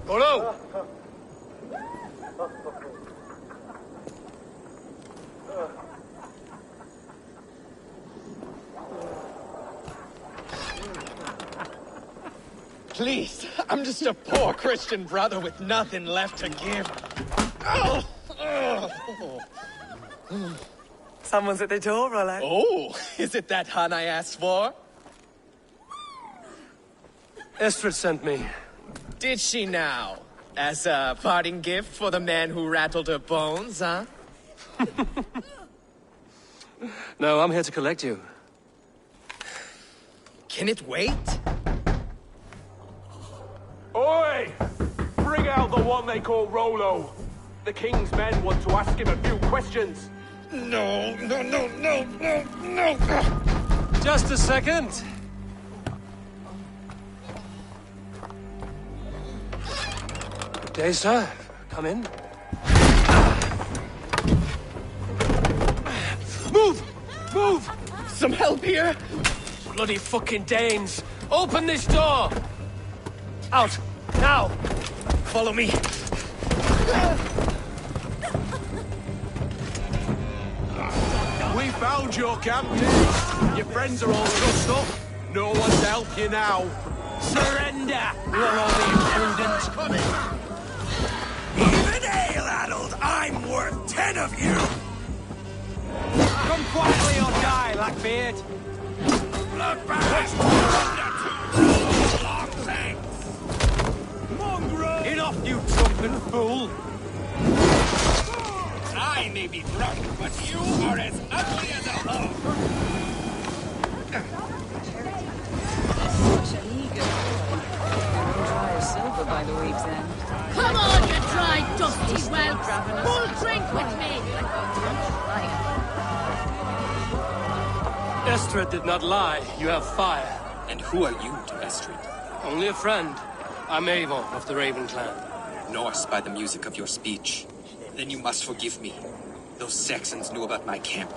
Rollo!
Please, I'm just a poor Christian brother with nothing left to give. Oh! Someone's at the door, Rollo. Oh, is it that hun I asked for?
Estrid sent me.
Did she now? As a parting gift for the man who rattled her bones, huh?
No, I'm here to collect you.
Can it wait?
Oi! Bring out the one they call Rollo. The king's men want to ask him a few questions.
No.
Just a second. Good day, sir. Come in. Move! Move!
Some help here?
Bloody fucking Danes! Open this door! Out! Now!
Follow me.
We found your camp, Dave. Your friends are all trussed up. No one to help you now.
Surrender! You're all the imprudent. Even ale-addled, I'm worth 10 of you!
Come quietly or die, Blackbeard. Enough, you drunken fool!
I may be drunk, but you are as ugly as a hog!
Such an eager boy. Dry as silver by the week's end.
Come on, you dry, dusty whelps! Full drink with me!
Estrid did not lie. You have fire.
And who are you to Estrid?
Only a friend. I'm Eivor of the Raven clan.
Norse by the music of your speech. Then you must forgive me. Those Saxons knew about my camp.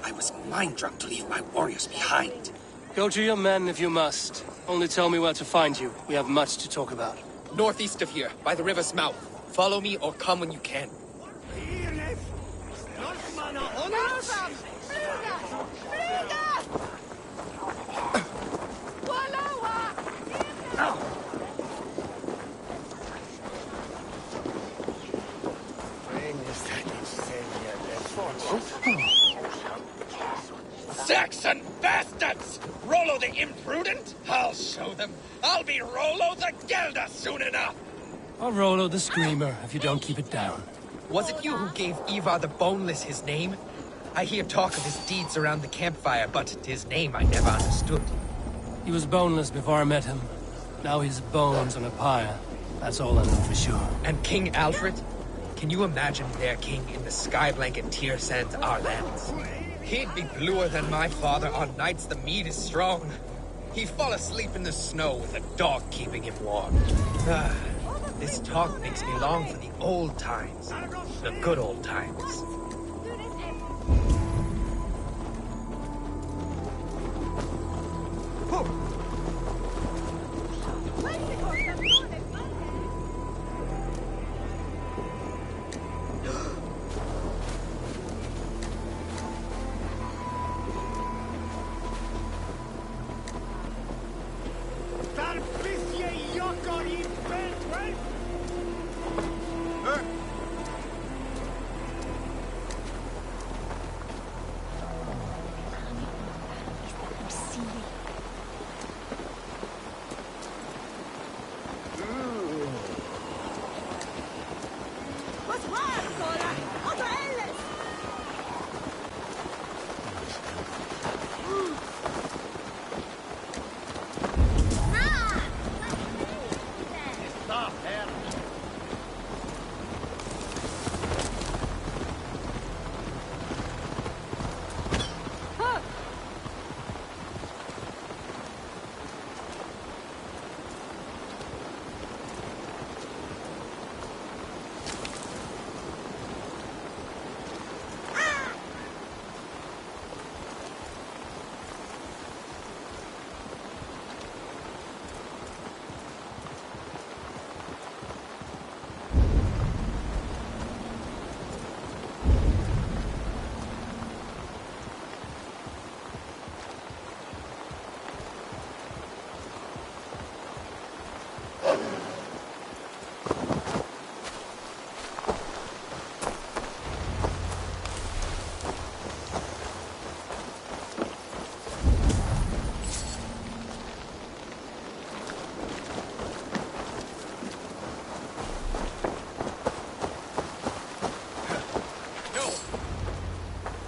I was mind-drunk to leave my warriors behind.
Go to your men if you must. Only tell me where to find you. We have much to talk about.
Northeast of here, by the river's mouth. Follow me or come when you can. Saxon bastards! Rollo the imprudent? I'll show them. I'll be Rollo the Gelder soon enough!
Or Rollo the Screamer, if you don't keep it down.
Was it you who gave Ivar the Boneless his name? I hear talk of his deeds around the campfire, but his name I never understood.
He was boneless before I met him. Now he's bones on a pyre. That's all I know for sure.
And King Alfred? Can you imagine their king in the sky blanket tear sands our lands? He'd be bluer than my father on nights the mead is strong. He'd fall asleep in the snow with a dog keeping him warm. This talk makes me long for the old times. The good old times.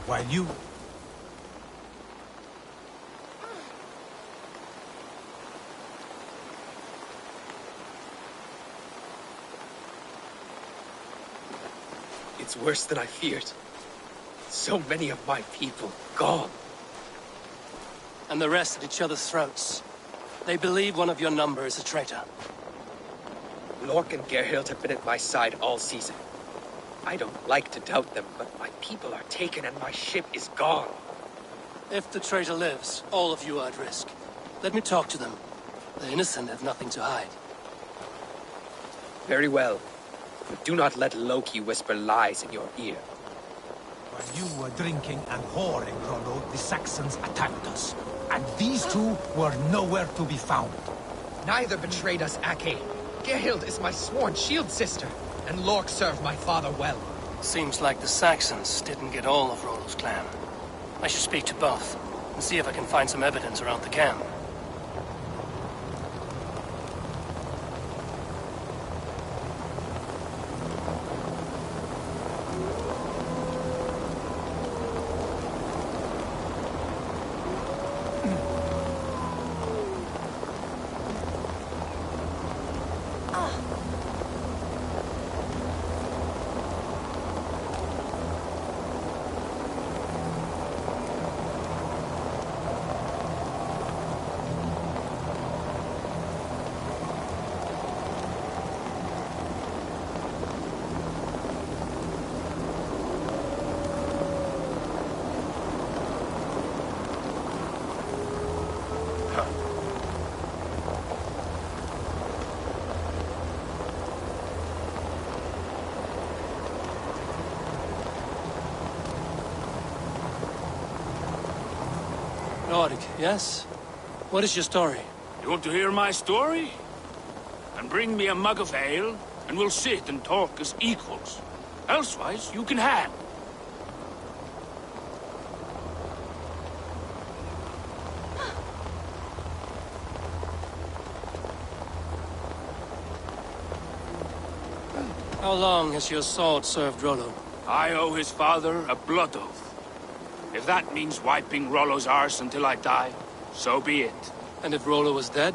While you...
It's worse than I feared. So many of my people gone.
And the rest at each other's throats. They believe one of your number is a traitor.
Lork and Gerhild have been at my side all season. I don't like to doubt them, but my people are taken and my ship is gone.
If the traitor lives, all of you are at risk. Let me talk to them. The innocent have nothing to hide.
Very well. But do not let Loki whisper lies in your ear.
While you were drinking and whoring, Rollo, the Saxons attacked us. And these two were nowhere to be found.
Neither betrayed us, Ake. Gerhild is my sworn shield sister, and Lork served my father well.
Seems like the Saxons didn't get all of Rollo's clan. I should speak to both, and see if I can find some evidence around the camp. Lord, yes? What is your story?
You want to hear my story? And bring me a mug of ale, and we'll sit and talk as equals. Elsewise, you can hang.
How long has your sword served Rollo?
I owe his father a blood oath. If that means wiping Rollo's arse until I die, so be it.
And if Rollo was dead,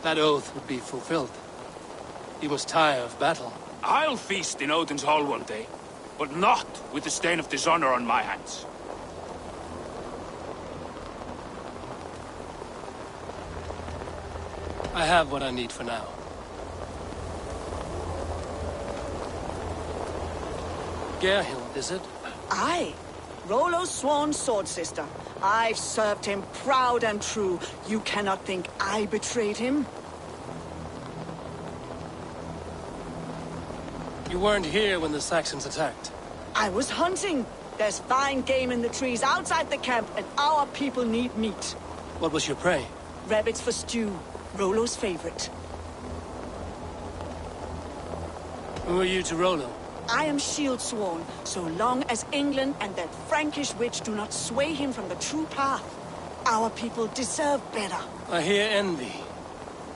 that oath would be fulfilled. He must tire of battle.
I'll feast in Odin's hall one day, but not with the stain of dishonor on my hands.
I have what I need for now. Gerhild, is it?
Aye. Rollo's sworn sword sister. I've served him proud and true. You cannot think I betrayed him?
You weren't here when the Saxons attacked.
I was hunting. There's fine game in the trees outside the camp, and our people need meat.
What was your prey?
Rabbits for stew. Rollo's favorite.
Who are you to Rollo?
I am shield sworn, so long as England and that Frankish witch do not sway him from the true path. Our people deserve better.
I hear envy.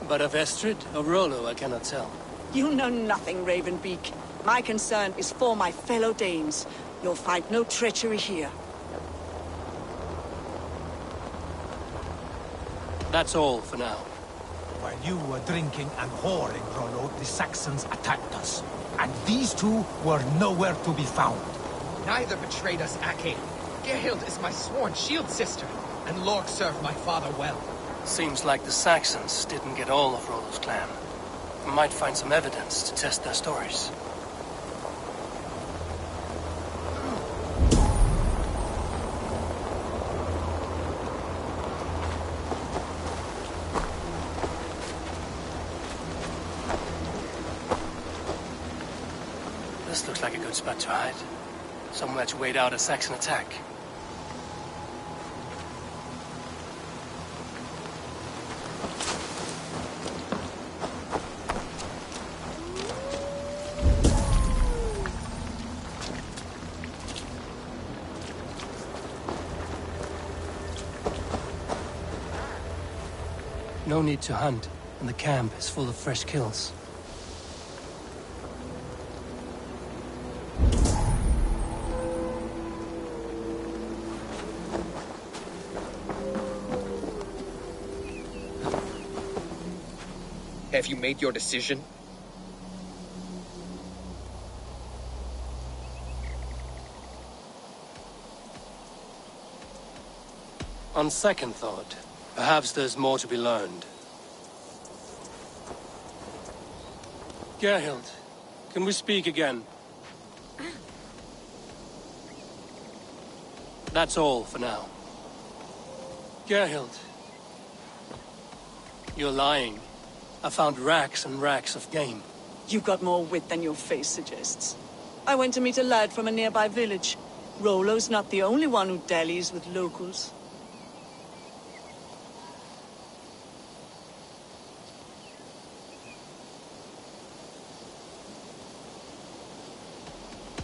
But of Estrid or Rollo, I cannot tell.
You know nothing, Ravenbeak. My concern is for my fellow Danes. You'll find no treachery here.
That's all for now.
While you were drinking and whoring, Rollo, the Saxons attacked us. And these two were nowhere to be found.
Neither betrayed us, Ake. Gerhild is my sworn shield sister, and Lork served my father well.
Seems like the Saxons didn't get all of Rollo's clan. We might find some evidence to test their stories. This looks like a good spot to hide. Somewhere to wait out a Saxon attack. No need to hunt, and the camp is full of fresh kills.
Have you made your decision?
On second thought, perhaps there's more to be learned. Gerhild, can we speak again? That's all for now. Gerhild, you're lying. I found racks and racks of game.
You've got more wit than your face suggests. I went to meet a lad from a nearby village. Rollo's not the only one who dallies with locals.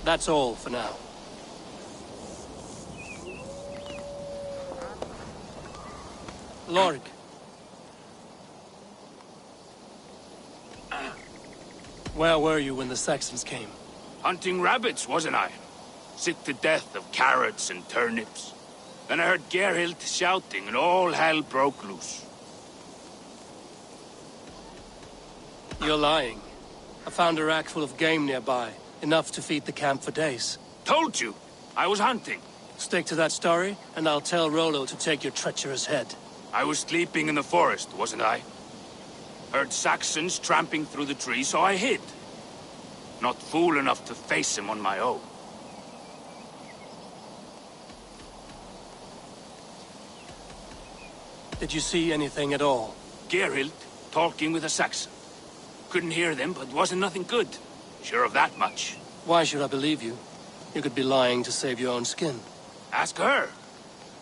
That's all for now. Lorg. Where were you when the Saxons came?
Hunting rabbits, wasn't I? Sick to death of carrots and turnips. Then I heard Gerhild shouting and all hell broke loose.
You're lying. I found a rack full of game nearby. Enough to feed the camp for days.
Told you! I was hunting.
Stick to that story, and I'll tell Rollo to take your treacherous head.
I was sleeping in the forest, wasn't I? Heard Saxons tramping through the trees, so I hid. Not fool enough to face them on my own.
Did you see anything at all?
Gerhild talking with a Saxon. Couldn't hear them, but wasn't nothing good. Sure of that much.
Why should I believe you? You could be lying to save your own skin.
Ask her.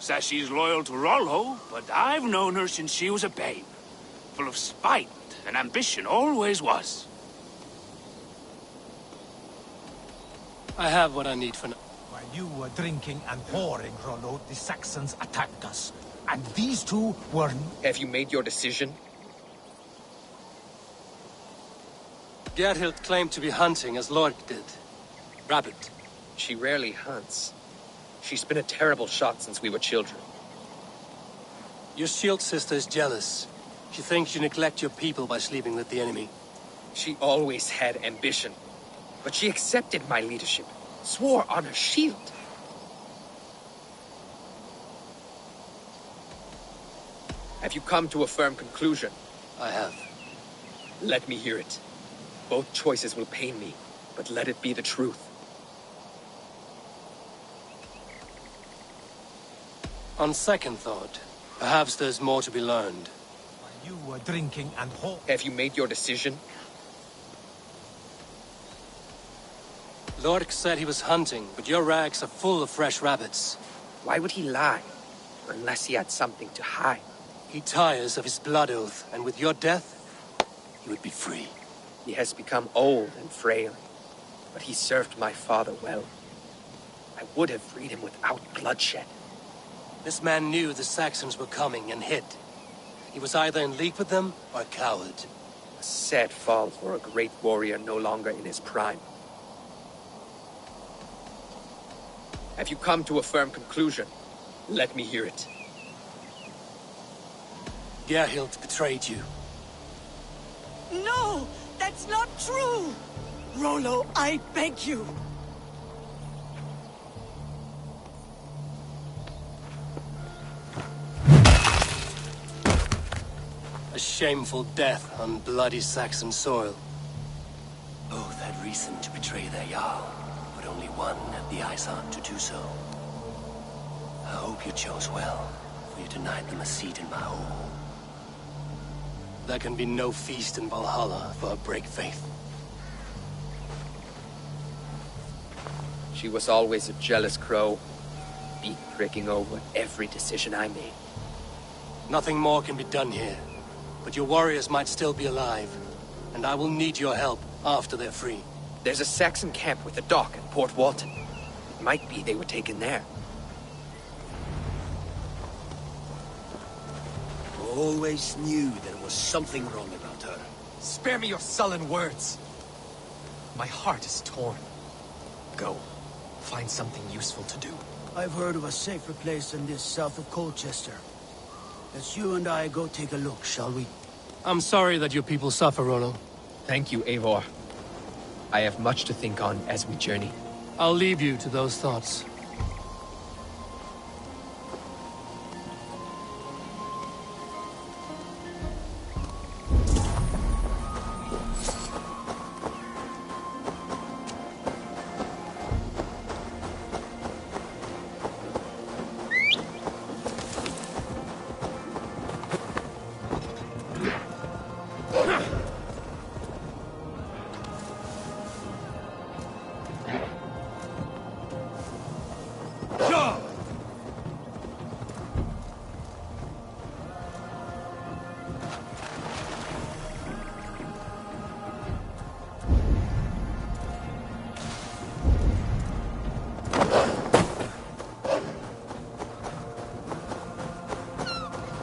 Says she's loyal to Rollo, but I've known her since she was a babe. Full of spite and ambition, always was.
I have what I need for now.
While you were drinking and whoring, Rollo, the Saxons attacked us. And these two were...
Have you made your decision?
Gerhild claimed to be hunting as Lorg did. Rabbit.
She rarely hunts. She's been a terrible shot since we were children.
Your shield sister is jealous. She thinks you neglect your people by sleeping with the enemy.
She always had ambition. But she accepted my leadership. Swore on her shield. Have you come to a firm conclusion?
I have.
Let me hear it. Both choices will pain me, but let it be the truth.
On second thought, perhaps there's more to be learned.
While you were drinking and
Have you made your decision?
Lorg said he was hunting, but your rags are full of fresh rabbits.
Why would he lie? Unless he had something to hide.
He tires of his blood oath, and with your death, he would be free.
He has become old and frail, but he served my father well. I would have freed him without bloodshed.
This man knew the Saxons were coming and hid. He was either in league with them or a coward.
A sad fall for a great warrior no longer in his prime. Have you come to a firm conclusion? Let me hear it.
Gerhild betrayed you.
No! That's not true! Rollo, I beg you!
A shameful death on bloody Saxon soil. Both had reason to betray their Jarl, but only one had the eyesight to do so. I hope you chose well, for you denied them a seat in my hall. There can be no feast in Valhalla for a break faith.
She was always a jealous crow, beak pricking over every decision I made.
Nothing more can be done here, but your warriors might still be alive, and I will need your help after they're free.
There's a Saxon camp with a dock at Port Walton. It might be they were taken there.
Always knew there was something wrong about her.
Spare me your sullen words. My heart is torn. Go. Find something useful to do.
I've heard of a safer place than this south of Colchester. Let's you and I go take a look, shall we?
I'm sorry that your people suffer, Rollo.
Thank you, Eivor. I have much to think on as we journey.
I'll leave you to those thoughts.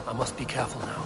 I must be careful now.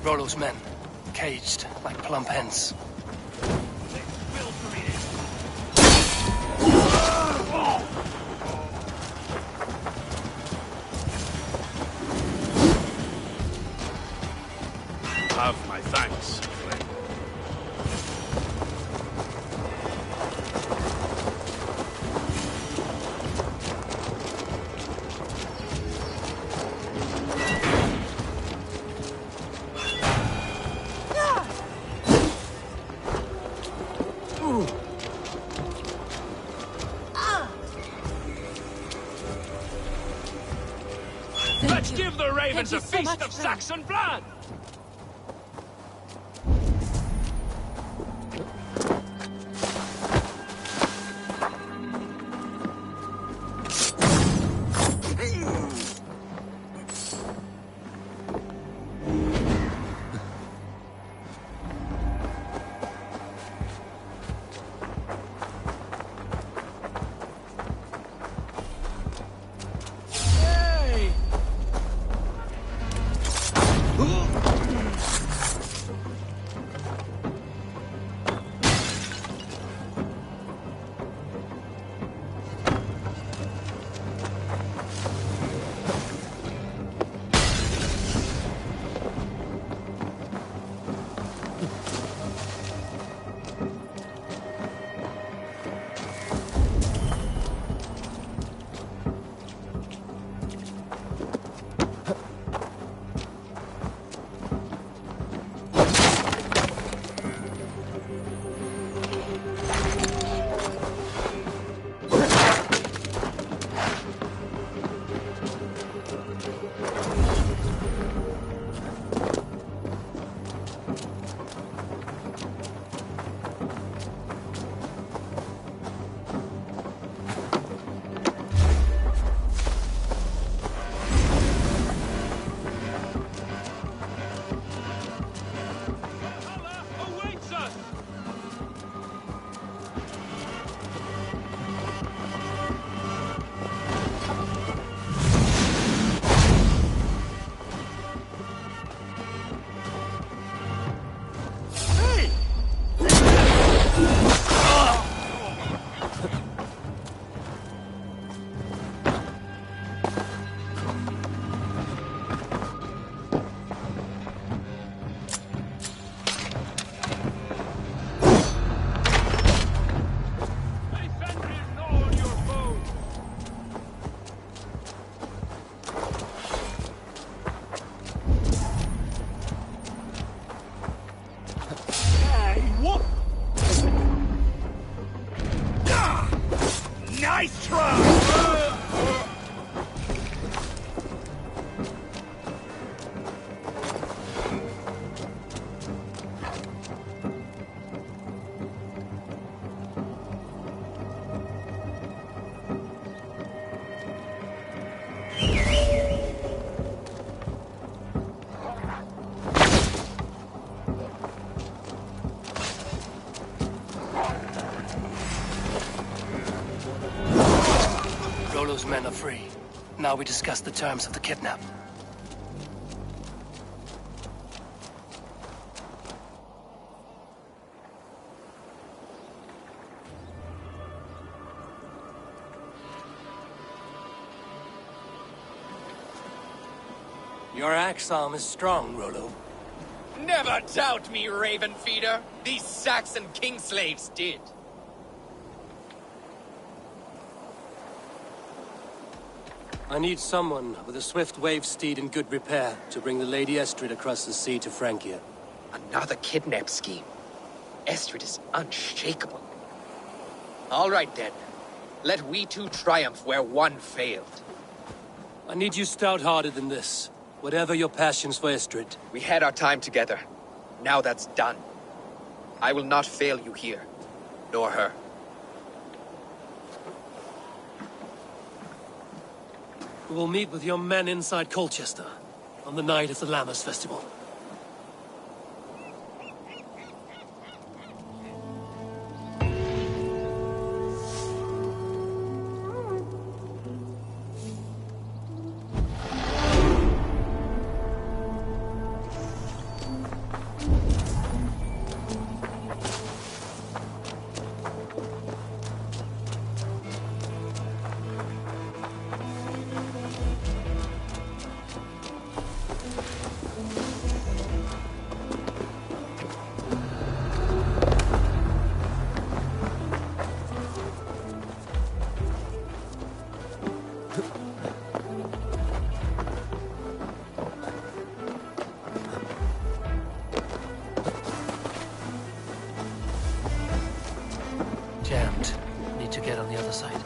Rollo's men, caged like plump hens.
Have my thanks, friend.
Let's give the ravens a feast of Saxon blood!
Hey! Nice try!
Rollo's men are free. Now we discuss the terms of the kidnap. Your axe arm is strong, Rollo.
Never doubt me, Raven Feeder. These Saxon king slaves did.
I need someone with a swift wave steed in good repair to bring the Lady Estrid across the sea to Francia.
Another kidnap scheme. Estrid is unshakable. All right then. Let we two triumph where one failed.
I need you stout-hearted in this, whatever your passions for Estrid.
We had our time together. Now that's done. I will not fail you here, nor her.
We will meet with your men inside Colchester on the night of the Lammas Festival. Jammed. Need to get on the other side.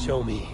Show me.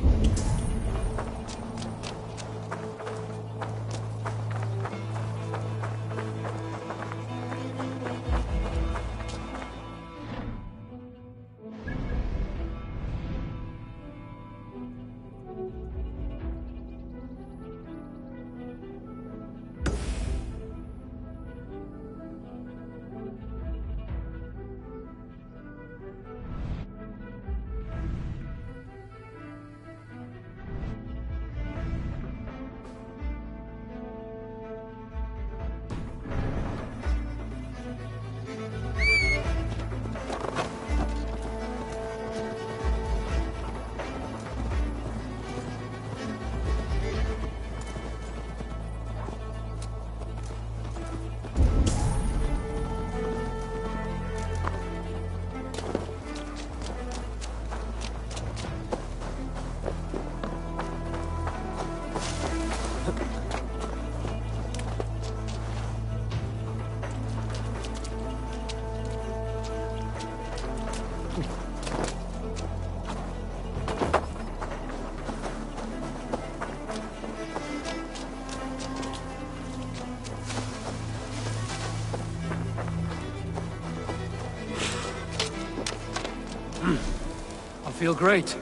feel great.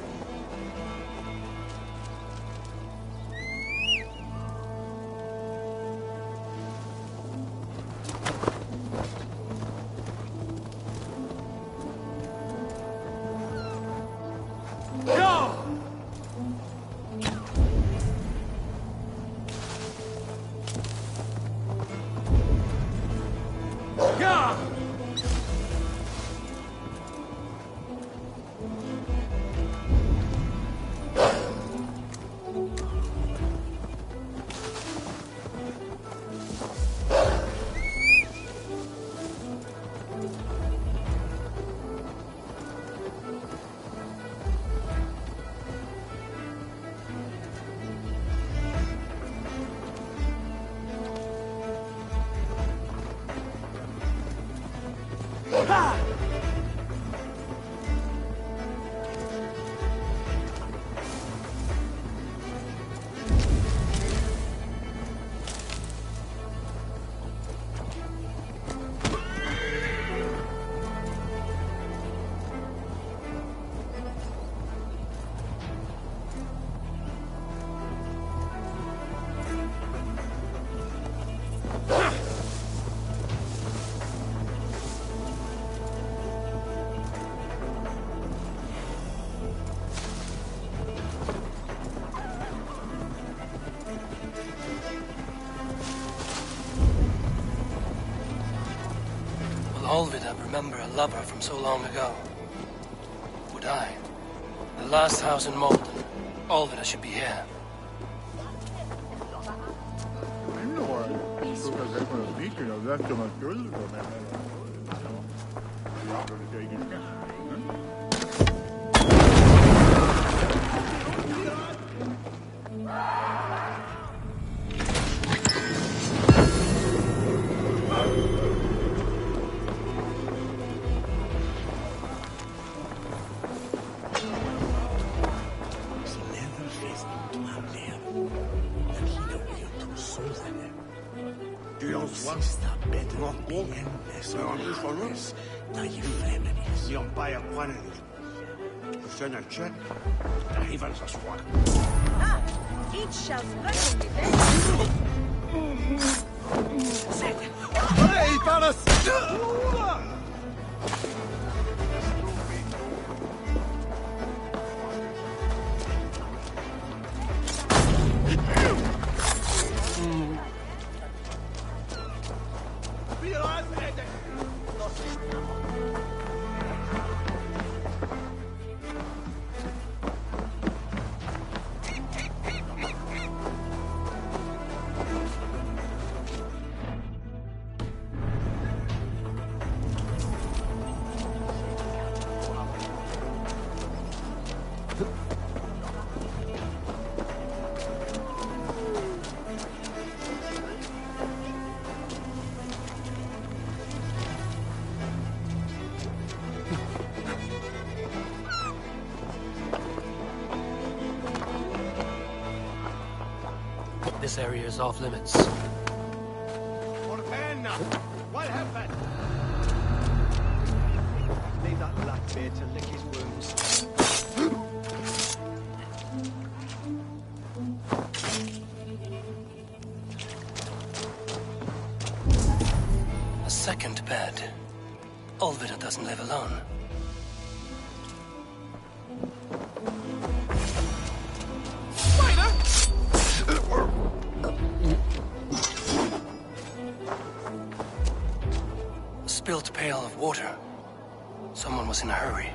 Olvida remember a lover from so long ago? Would I? The last house in Malden. Olvida should be here.
Each shall threaten me then.
Hey, Thanos! This area is off limits. What happened? Leave that Blackbeard to lick his wounds.
A second bed. Olvida doesn't live alone. Spilled pail of water. Someone was in a hurry.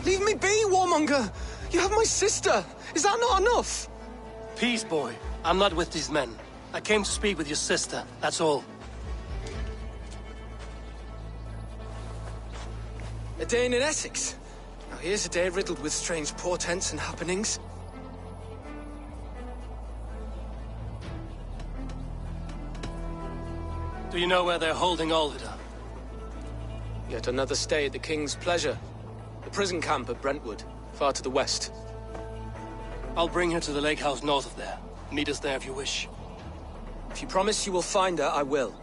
Leave me be, warmonger! You have my sister! Is that not enough?
Peace, boy. I'm not with these men. I came to speak with your sister, that's all.
A day in Essex. Now here's a day riddled with strange portents and happenings.
Do you know where they're holding Olvida?
Yet another stay at the King's pleasure. The prison camp at Brentwood, far to the west.
I'll bring her to the lake house north of there. Meet us there if you wish.
If you promise you will find her, I will.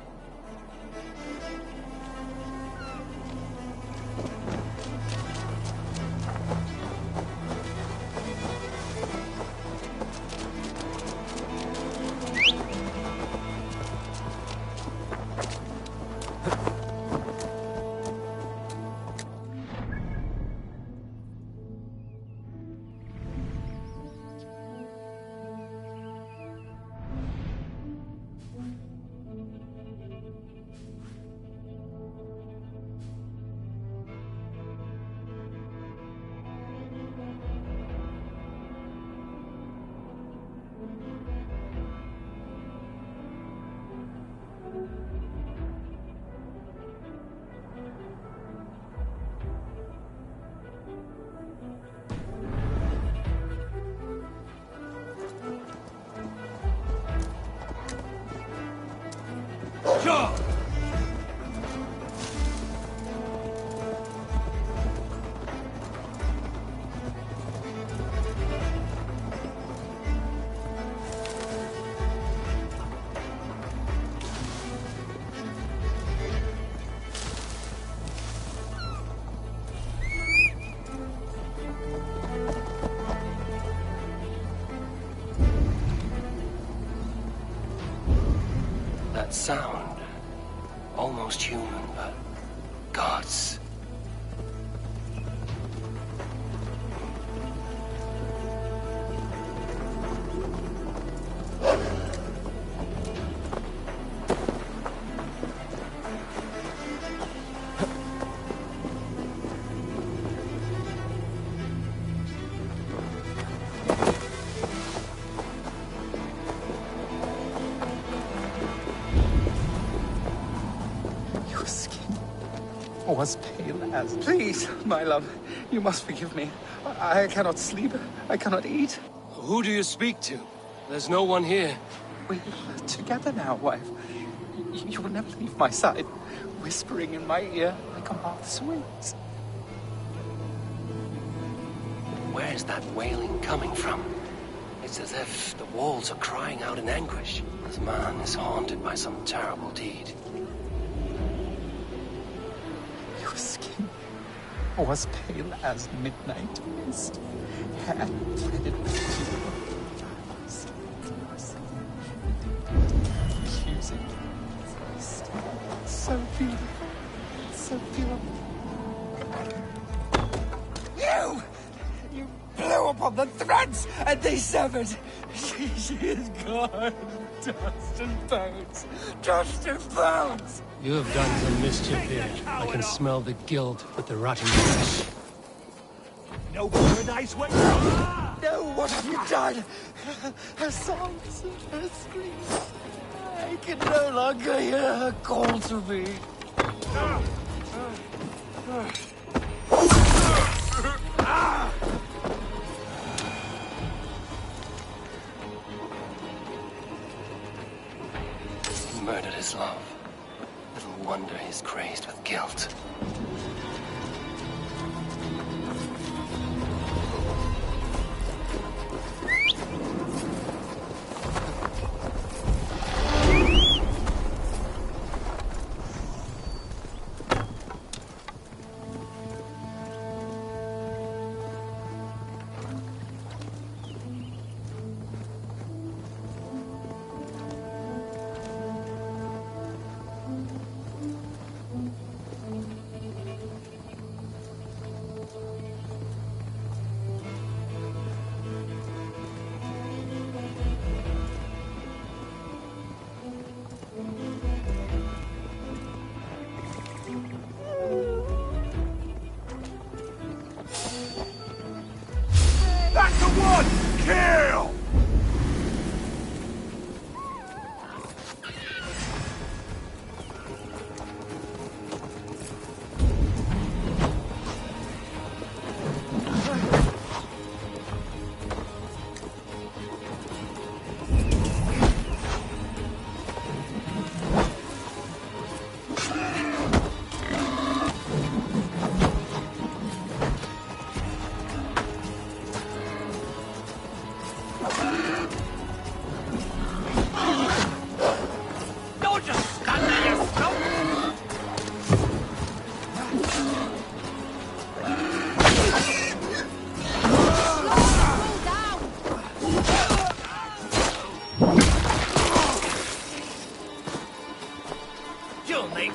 That sound. Almost human, but gods.
Was pale as... Please, my love, you must forgive me. I cannot sleep. I cannot eat.
Who do you speak to? There's no one here.
We're together now, wife. You will never leave my side, whispering in my ear like a moth's wings.
Where's that wailing coming from? It's as if the walls are crying out in anguish. This man is haunted by some terrible deed.
Was pale as midnight mist, hair threaded with dew. Accusing, so beautiful, so beautiful. You blew upon the threads, and they severed. She is gone. Dust and bones. Dust and bones.
You have done some mischief here. I can smell the guilt with the rotting flesh.
No paradise wait.
No, what have you done? Her songs, her screams. I can no longer hear her call to me.
He murdered his love. Little wonder he's crazed with guilt.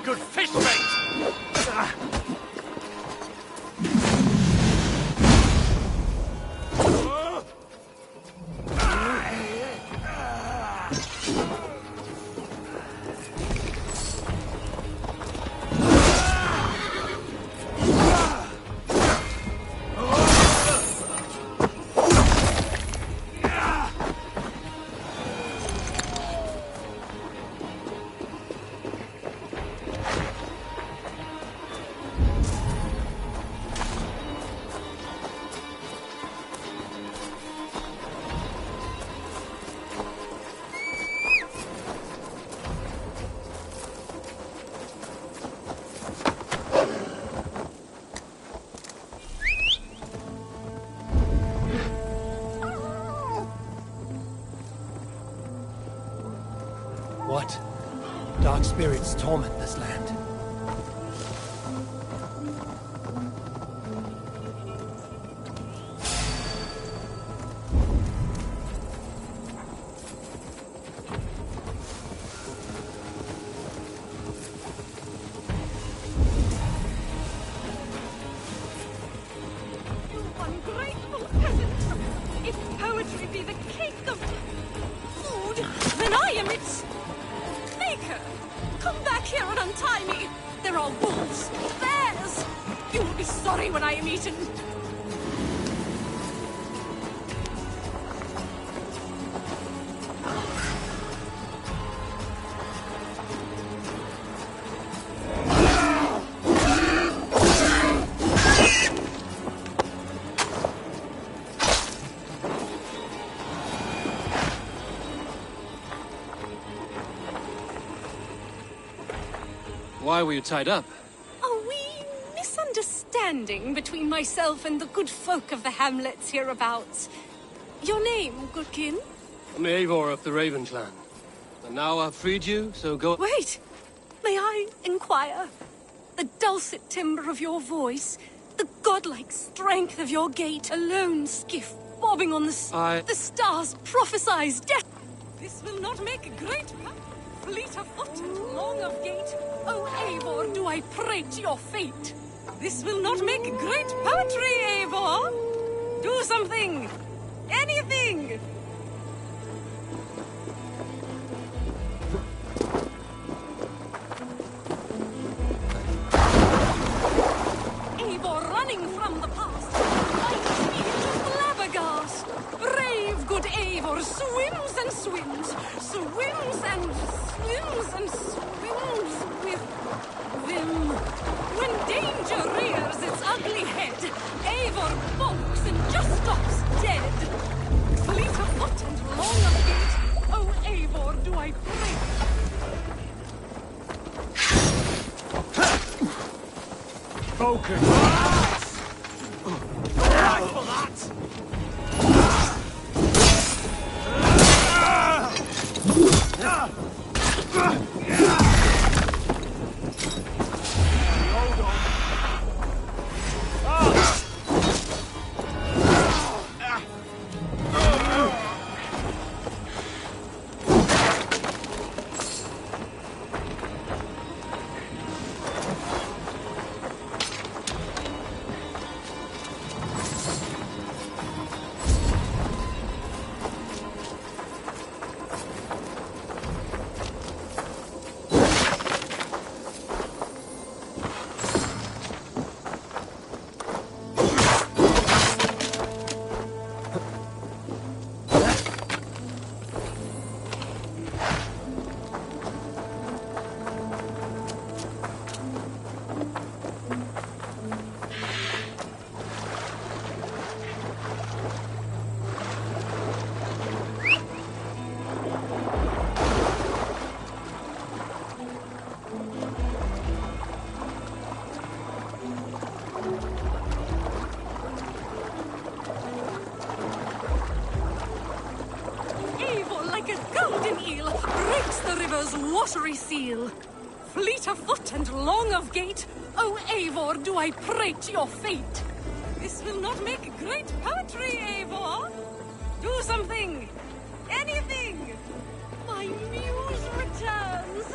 good fish bait!
What? Dark spirits torment this land.
You ungrateful peasant! If poetry be the cake of food, then I am its maker! Come back here and untie me! There are wolves, bears! You will be sorry when I am eaten!
Why were you tied up?
A wee misunderstanding between myself and the good folk of the hamlets hereabouts. Your name, goodkin?
I'm Eivor of the Raven clan. And now I've freed you, so go—
Wait! May I inquire? The dulcet timbre of your voice, the godlike strength of your gait, a lone skiff bobbing on the stars prophesies death! This will not make a great— Fleet of foot and long of gait, O Eivor, do I pray to your fate? This will not make great poetry, Eivor! Do something! Anything! Eivor running from the past, like speed to flabbergast! Brave good Eivor swims and swims, swims and swims and swims with them. When danger rears its ugly head, Eivor bonks and just stops dead. Fleet of foot and long of gait, O Eivor, do I pray?
Broken. Right for that!
Watery seal. Fleet of foot and long of gait, O Eivor, do I pray to your fate? This will not make great poetry, Eivor. Do something. Anything. My muse returns.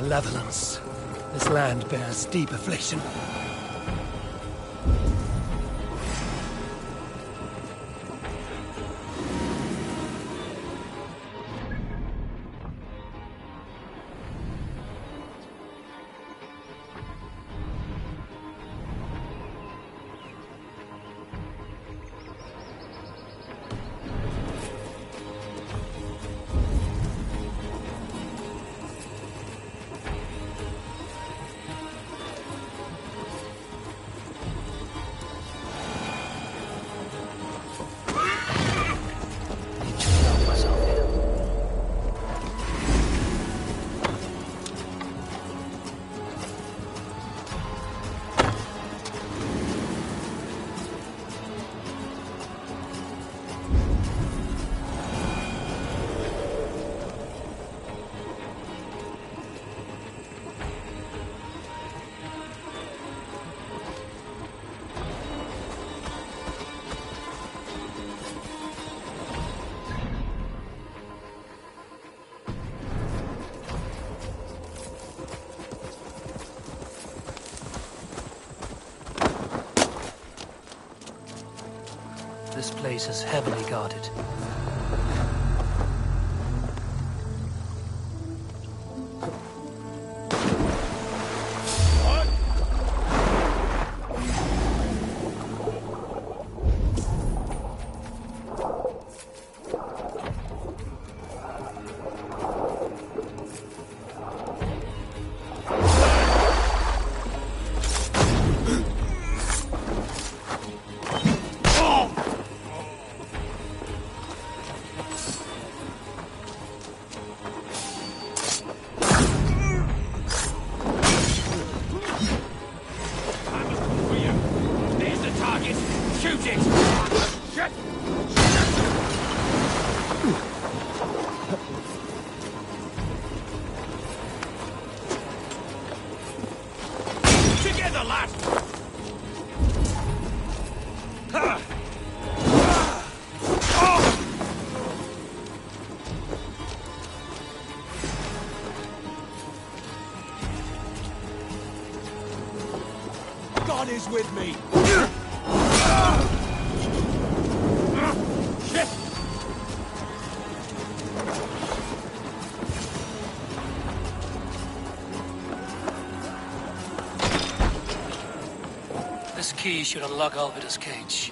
malevolence. This land bears deep affliction.
This place is heavily guarded.
God is with me!
This key should unlock Alvida's cage.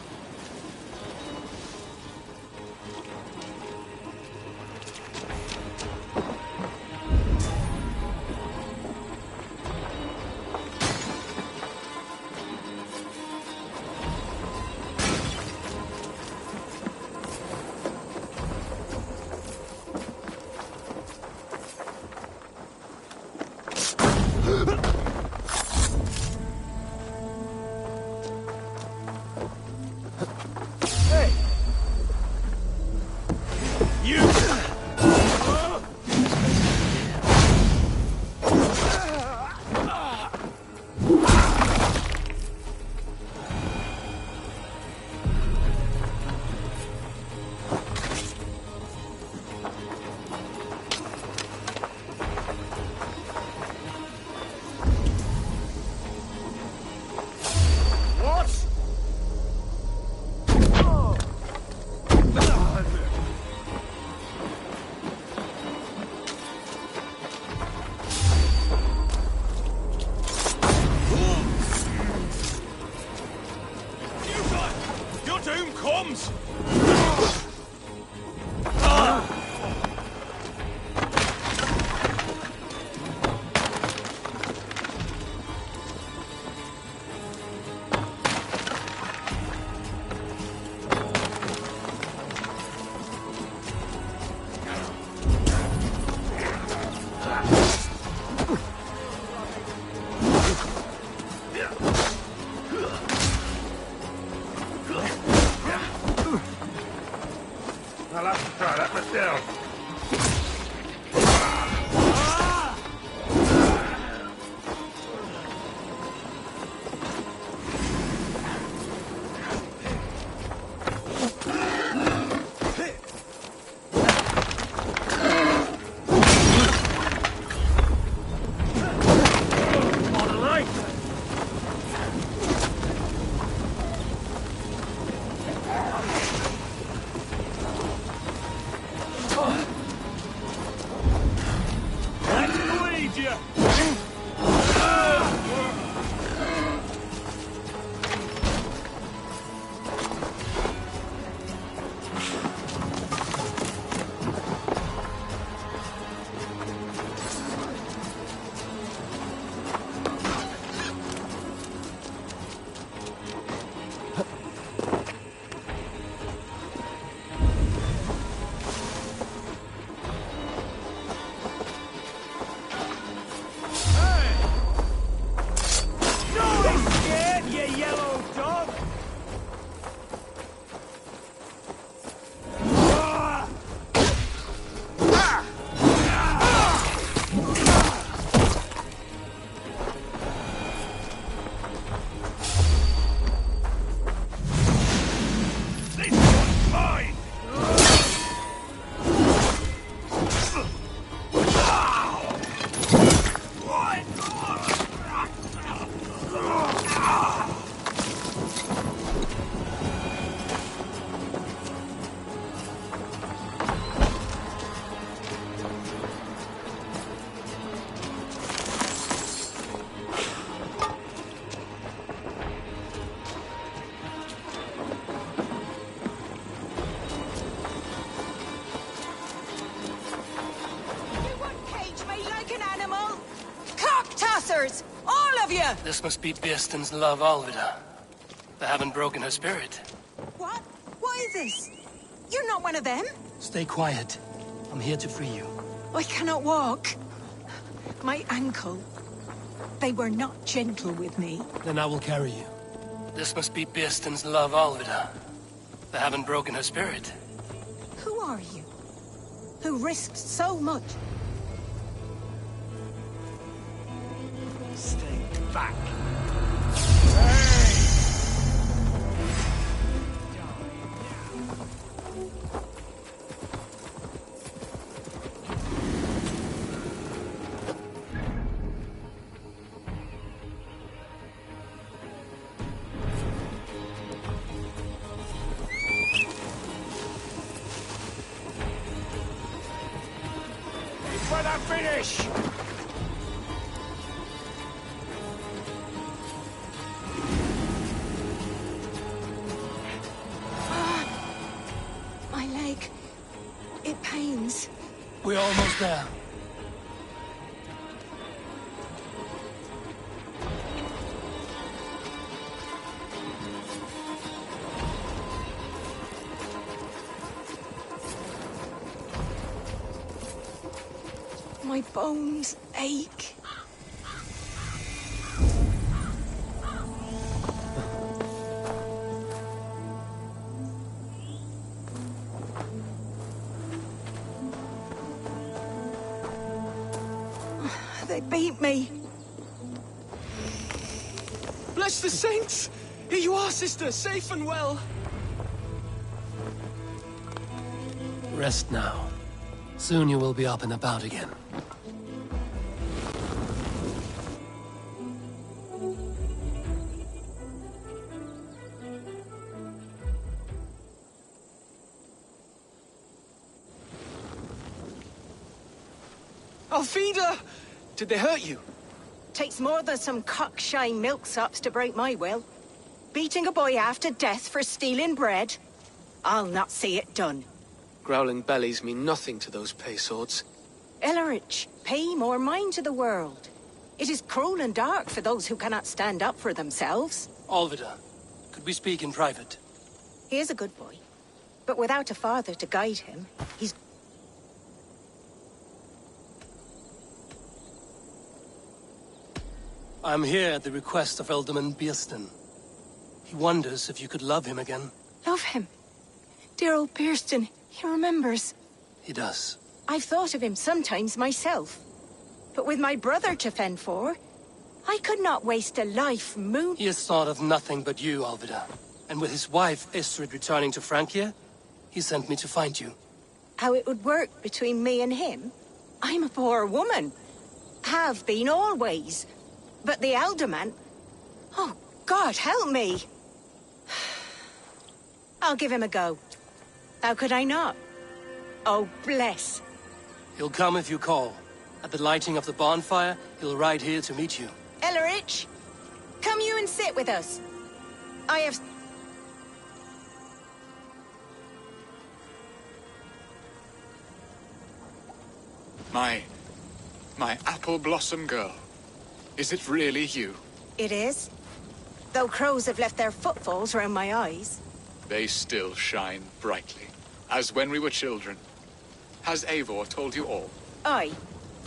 I'll have to try that myself.
her!
This must be Birsten's love, Alvida. They haven't broken her spirit.
What? What is this? You're not one of them?
Stay quiet. I'm here to free you.
I cannot walk. My ankle. They were not gentle with me.
Then I will carry you.
This must be Birsten's love, Alvida. They haven't broken her spirit.
Who are you? Who risked so much?
Stay back. When I finish!
My leg. It pains.
We're almost there.
My bones ache. They beat me.
Bless the saints! Here you are, sister, safe and well.
Rest now. Soon you will be up and about again.
Alfida! Did they hurt you?
Takes more than some cockshy milksops to break my will. Beating a boy half to death for stealing bread? I'll not see it done.
Growling bellies mean nothing to those pay swords.
Ellerich, pay more mind to the world. It is cruel and dark for those who cannot stand up for themselves.
Alvida, could we speak in private?
He is a good boy, but without a father to guide him, he's...
I'm here at the request of Ealdorman Birsten. He wonders if you could love him again.
Love him? Dear old Birsten, he remembers.
He does.
I've thought of him sometimes myself. But with my brother to fend for, I could not waste a life
He has thought of nothing but you, Alvida. And with his wife, Istrid, returning to Francia, he sent me to find you.
How it would work between me and him? I'm a poor woman. Have been always. But the Alderman... Oh, God, help me! I'll give him a go. How could I not? Oh, bless.
He'll come if you call. At the lighting of the bonfire, he'll ride here to meet you.
Ellerich, come you and sit with us. I have...
My apple blossom girl. Is it really you?
It is. Though crows have left their footfalls round my eyes.
They still shine brightly, as when we were children. Has Eivor told you all?
Aye,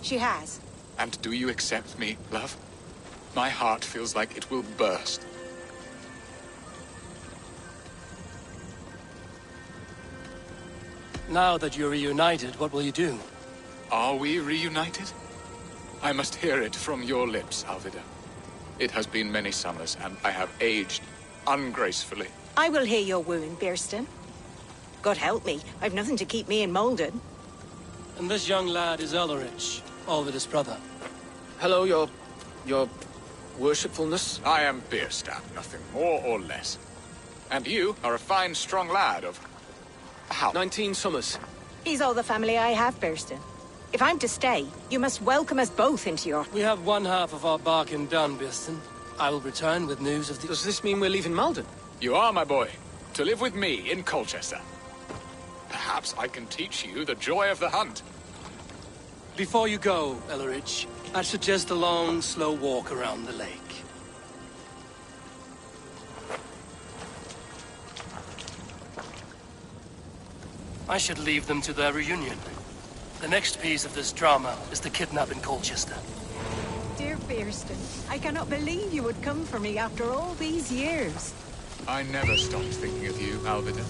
she has.
And do you accept me, love? My heart feels like it will burst.
Now that you're reunited, what will you do?
Are we reunited? I must hear it from your lips, Alvida. It has been many summers, and I have aged ungracefully.
I will hear your wooing, Birsten. God help me, I've nothing to keep me in Malden.
And this young lad is Ellerich, Alvida's brother.
Hello, your worshipfulness.
I am Bierstadt, nothing more or less. And you are a fine, strong lad of... how?
19 summers.
He's all the family I have, Birsten. If I'm to stay, you must welcome us both into your...
We have one half of our bargain done, Birsten. I will return with news of the...
Does this mean we're leaving Malden?
You are, my boy. To live with me in Colchester. Perhaps I can teach you the joy of the hunt.
Before you go, Ellerich, I'd suggest a long, slow walk around the lake.
I should leave them to their reunion. The next piece of this drama is the kidnap in Colchester.
Dear Bearston, I cannot believe you would come for me after all these years.
I never stopped thinking of you, Alvida.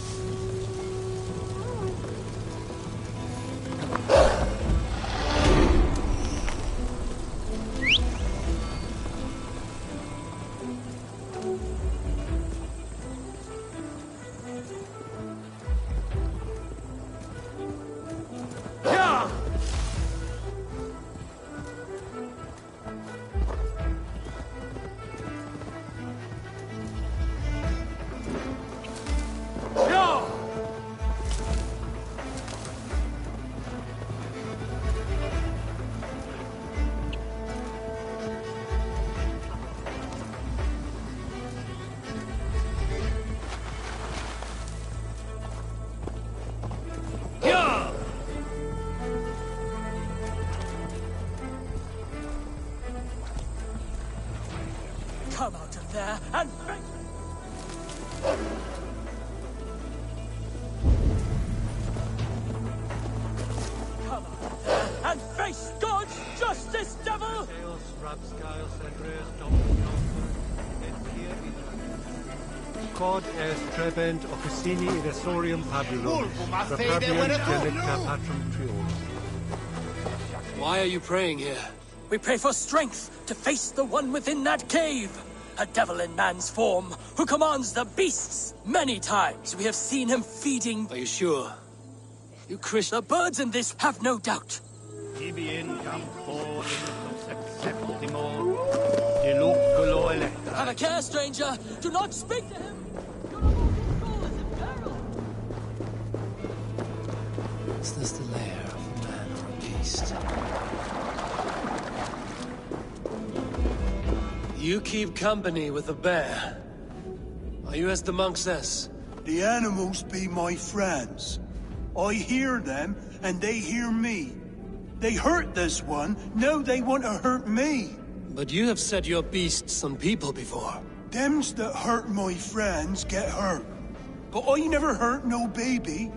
Come out of there and face... Come out of there and face God's justice, devil!
Cod est trebent officini irresorium pabulum, reprobrium delicta patrum triolum.
Why are you praying here?
We pray for strength to face the one within that cave. A devil in man's form, who commands the beasts. Many times we have seen him feeding...
Are you sure? You Christian...
The birds in this have no doubt. Have a care, stranger. Do not speak to him.
Is this the lair of a man or a beast?
You keep company with the bear. Are you as the monk says?
The animals be my friends. I hear them, and they hear me. They hurt this one, now they want to hurt me.
But you have set your beasts on people before.
Thems that hurt my friends get hurt. But I never hurt no baby.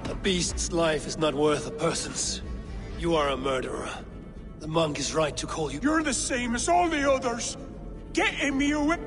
A beast's life is not worth a person's. You are a murderer. The monk is right to call you...
You're the same as all the others. Get him, you whip...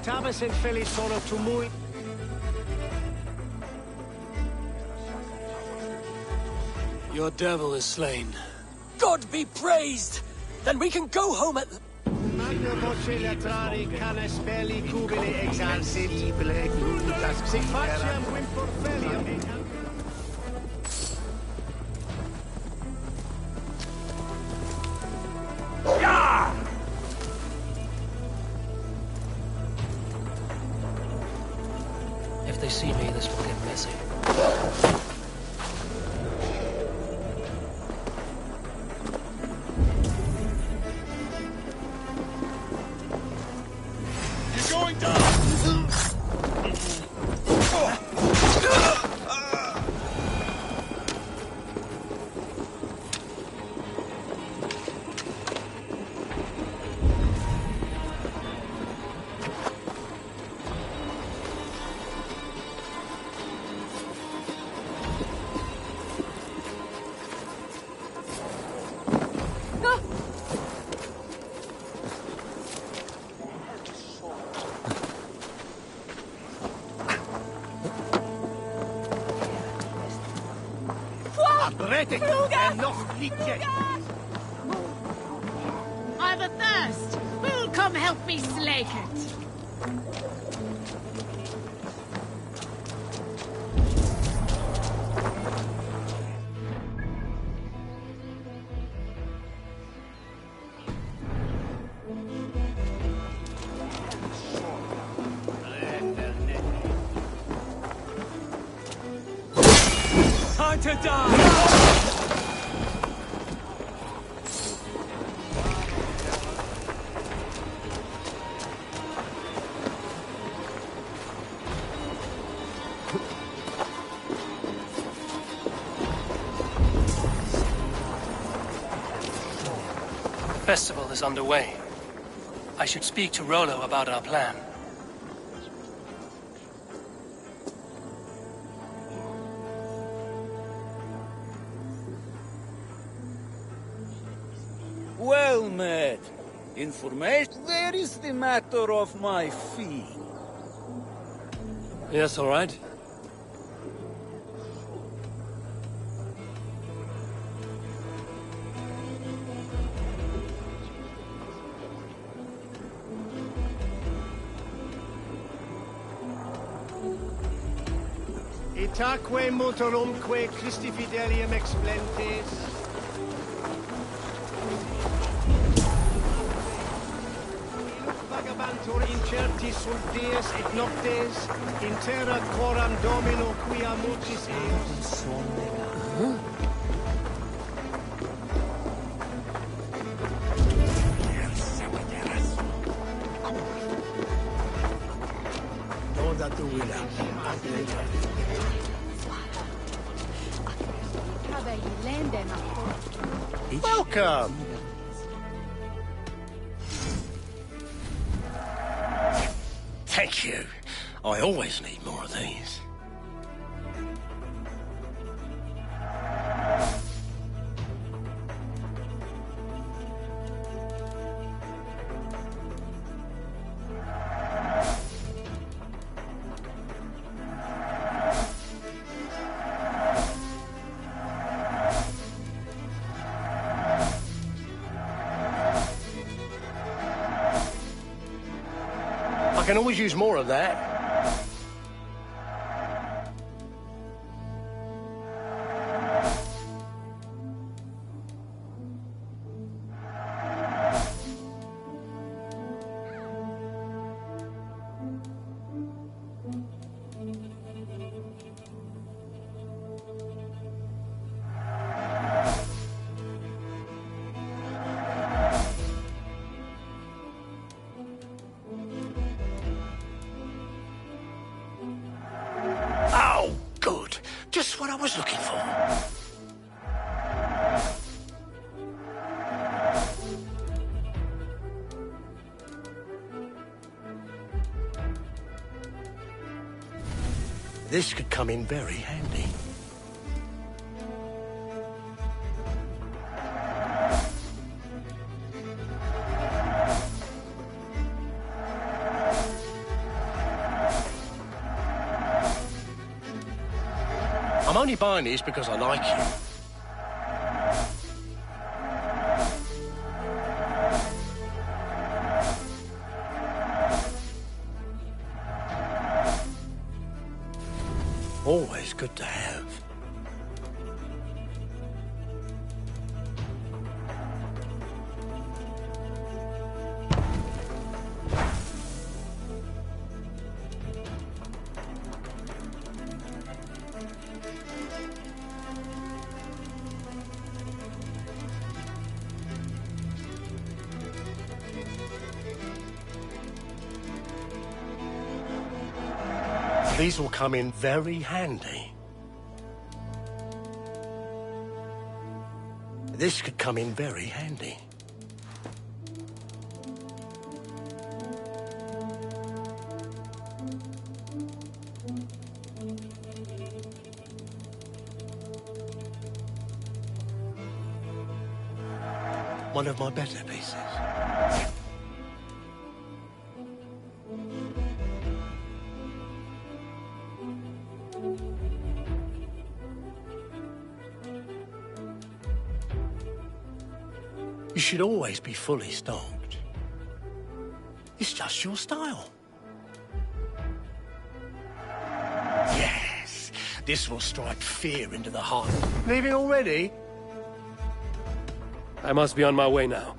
Tavis in Philly solo to muy.
Your devil is slain.
God be praised! Then we can go home at...
they see me, this will get messy.
I've a thirst. Who'll come help me slake it?
Time to die!
Festival is underway. I should speak to Rollo about our plan.
Well met. Information? Where is the matter of my fee?
Yes, all right.
Itaque motorumque Christi fidelium explentes. Vagabantur incerti sul dies et noctes, in terra coram domino quia multis eos.
Toda tu vida. Welcome! Thank you. I always need more of these. I can always use more of that. Just what I was looking for. This could come in very handy. I'm only buying these because I like you. Always good to have. These will come in very handy. This could come in very handy. One of my better pieces. You should always be fully stocked. It's just your style. Yes, this will strike fear into the heart. Leaving already?
I must be on my way now.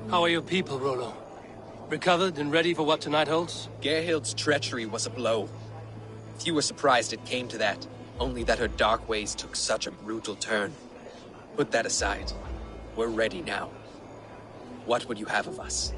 How are your people, Rollo? Recovered and ready for what tonight holds?
Gerhild's treachery was a blow. Few were surprised it came to that, only that her dark ways took such a brutal turn. Put that aside. We're ready now. What would you have of us?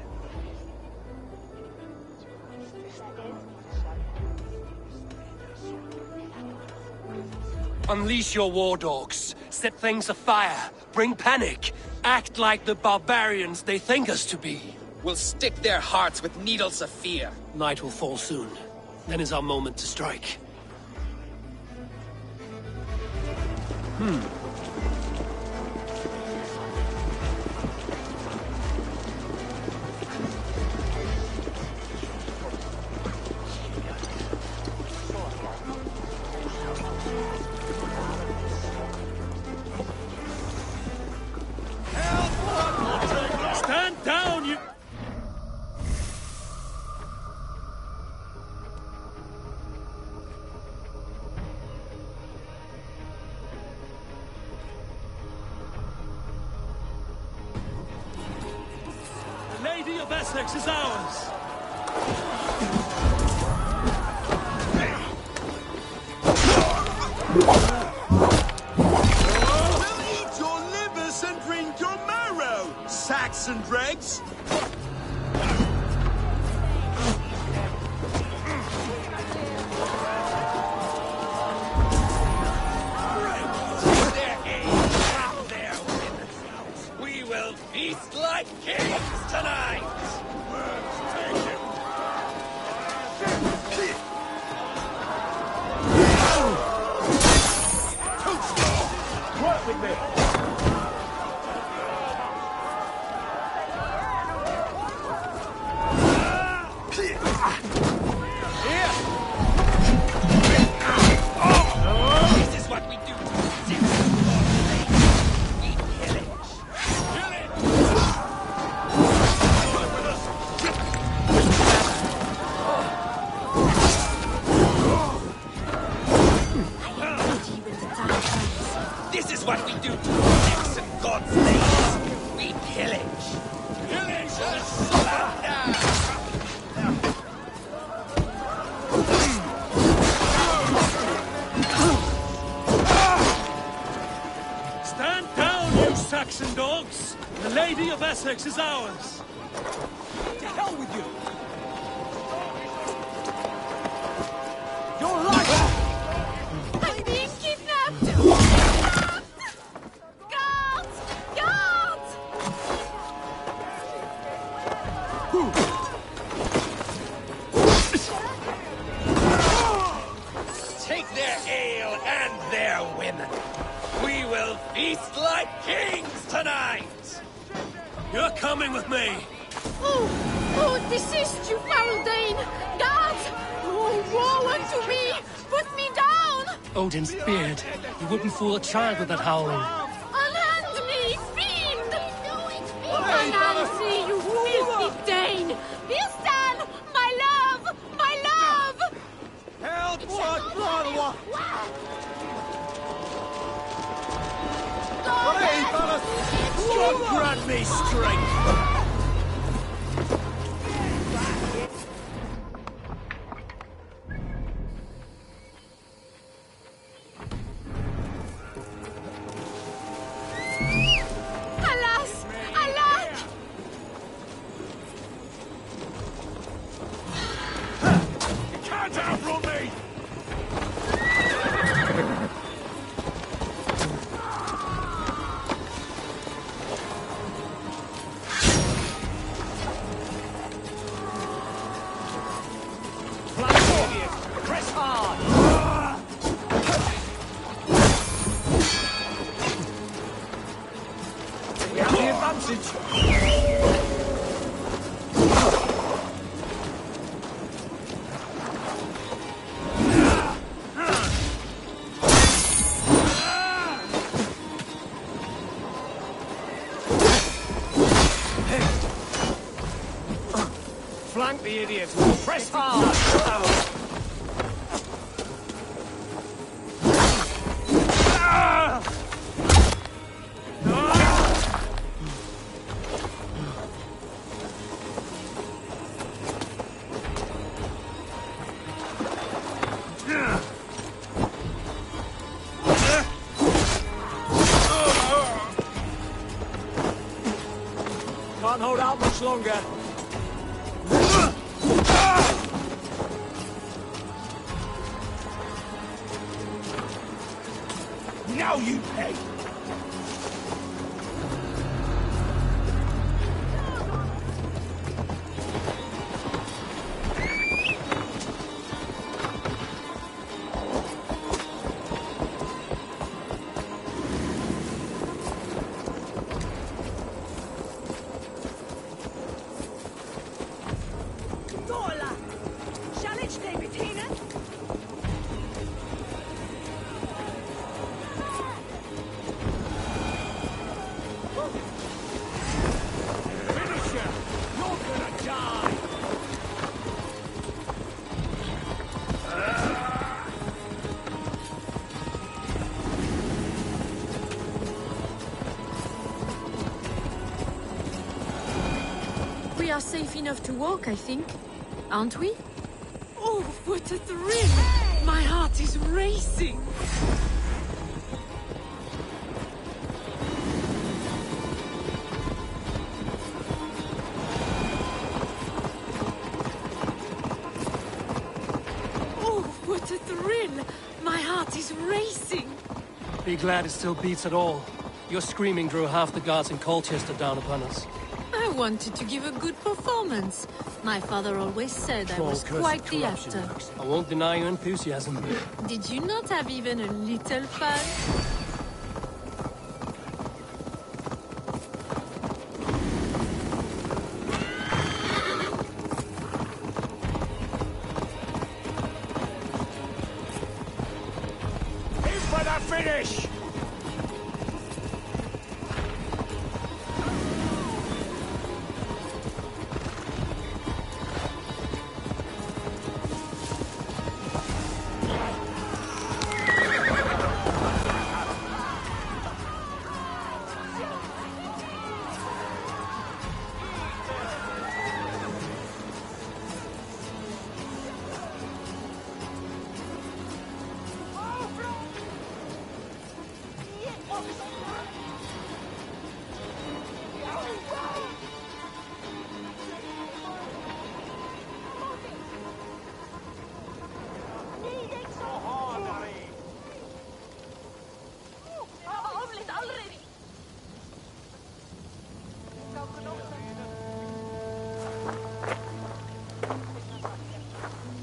Unleash your war dogs. Set things afire. Bring panic. Act like the barbarians they think us to be.
We'll stick their hearts with needles of fear.
Night will fall soon. Then is our moment to strike.
Stand down, you...
of Essex is ours!
We'll eat your livers and drink your marrow, Saxon dregs!
We will feast like kings tonight!
Work with me!
This is what we do to resist. We pillage. This is what we do to protect some God's things. We pillage. Pillage and slaughter!
Stand down, you Saxon dogs! The Lady of Essex is ours!
To hell with you! Your life!
I'm being kidnapped! Guards! Guards!
Take their ale and their women. We will feast like kings tonight!
You're coming with me!
Oh, desist, you foul Dane! Guards! Oh, woe unto me! Put me down!
Odin's beard. He wouldn't fool a child with that howling.
Unhand me, fiend! Anansi, you filthy Dane! Vistan! My love! My love!
Help, what, brother?
God grant me strength!
Alas! Alack!
You can't outrun me!
Press hard! We have the advantage! Flank the idiots! Press hard! Can't hold out much longer.
Now you pay!
Dola! Shall it stay between us?
are safe enough to walk, I think. Aren't we? Oh, what a thrill! My heart is racing! Oh, what a thrill! My heart is racing!
Be glad it still beats at all. Your screaming drew half the guards in Colchester down upon us.
I wanted to give a good performance. My father always said I was quite the actor.
I won't deny your enthusiasm.
Did you not have even a little fun?
For the finish!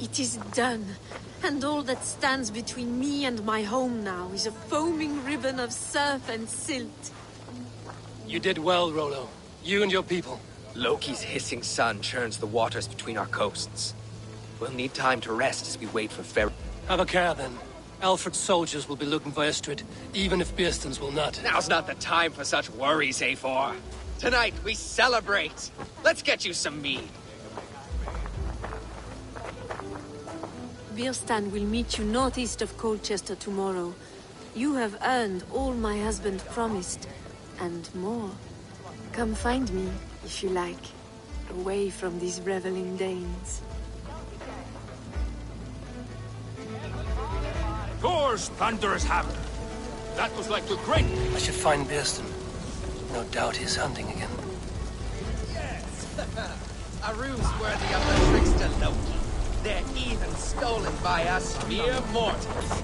It is done, and all that stands between me and my home now is a foaming ribbon of surf and silt.
You did well, Rollo. You and your people.
Loki's hissing sun churns the waters between our coasts. We'll need time to rest as we wait for ferry.
Have a care, then. Alfred's soldiers will be looking for Estrid, even if Bearstons will not.
Now's not the time for such worries, A4. Tonight, we celebrate. Let's get you some mead.
Birstan will meet you northeast of Colchester tomorrow. You have earned all my husband promised, and more. Come find me, if you like, away from these reveling Danes.
Thor's thunderous hammer! That was like the great...
I should find Bearston. No doubt he's hunting again.
Yes! A ruse worthy of the trickster Loki. They're even stolen by us mere mortals.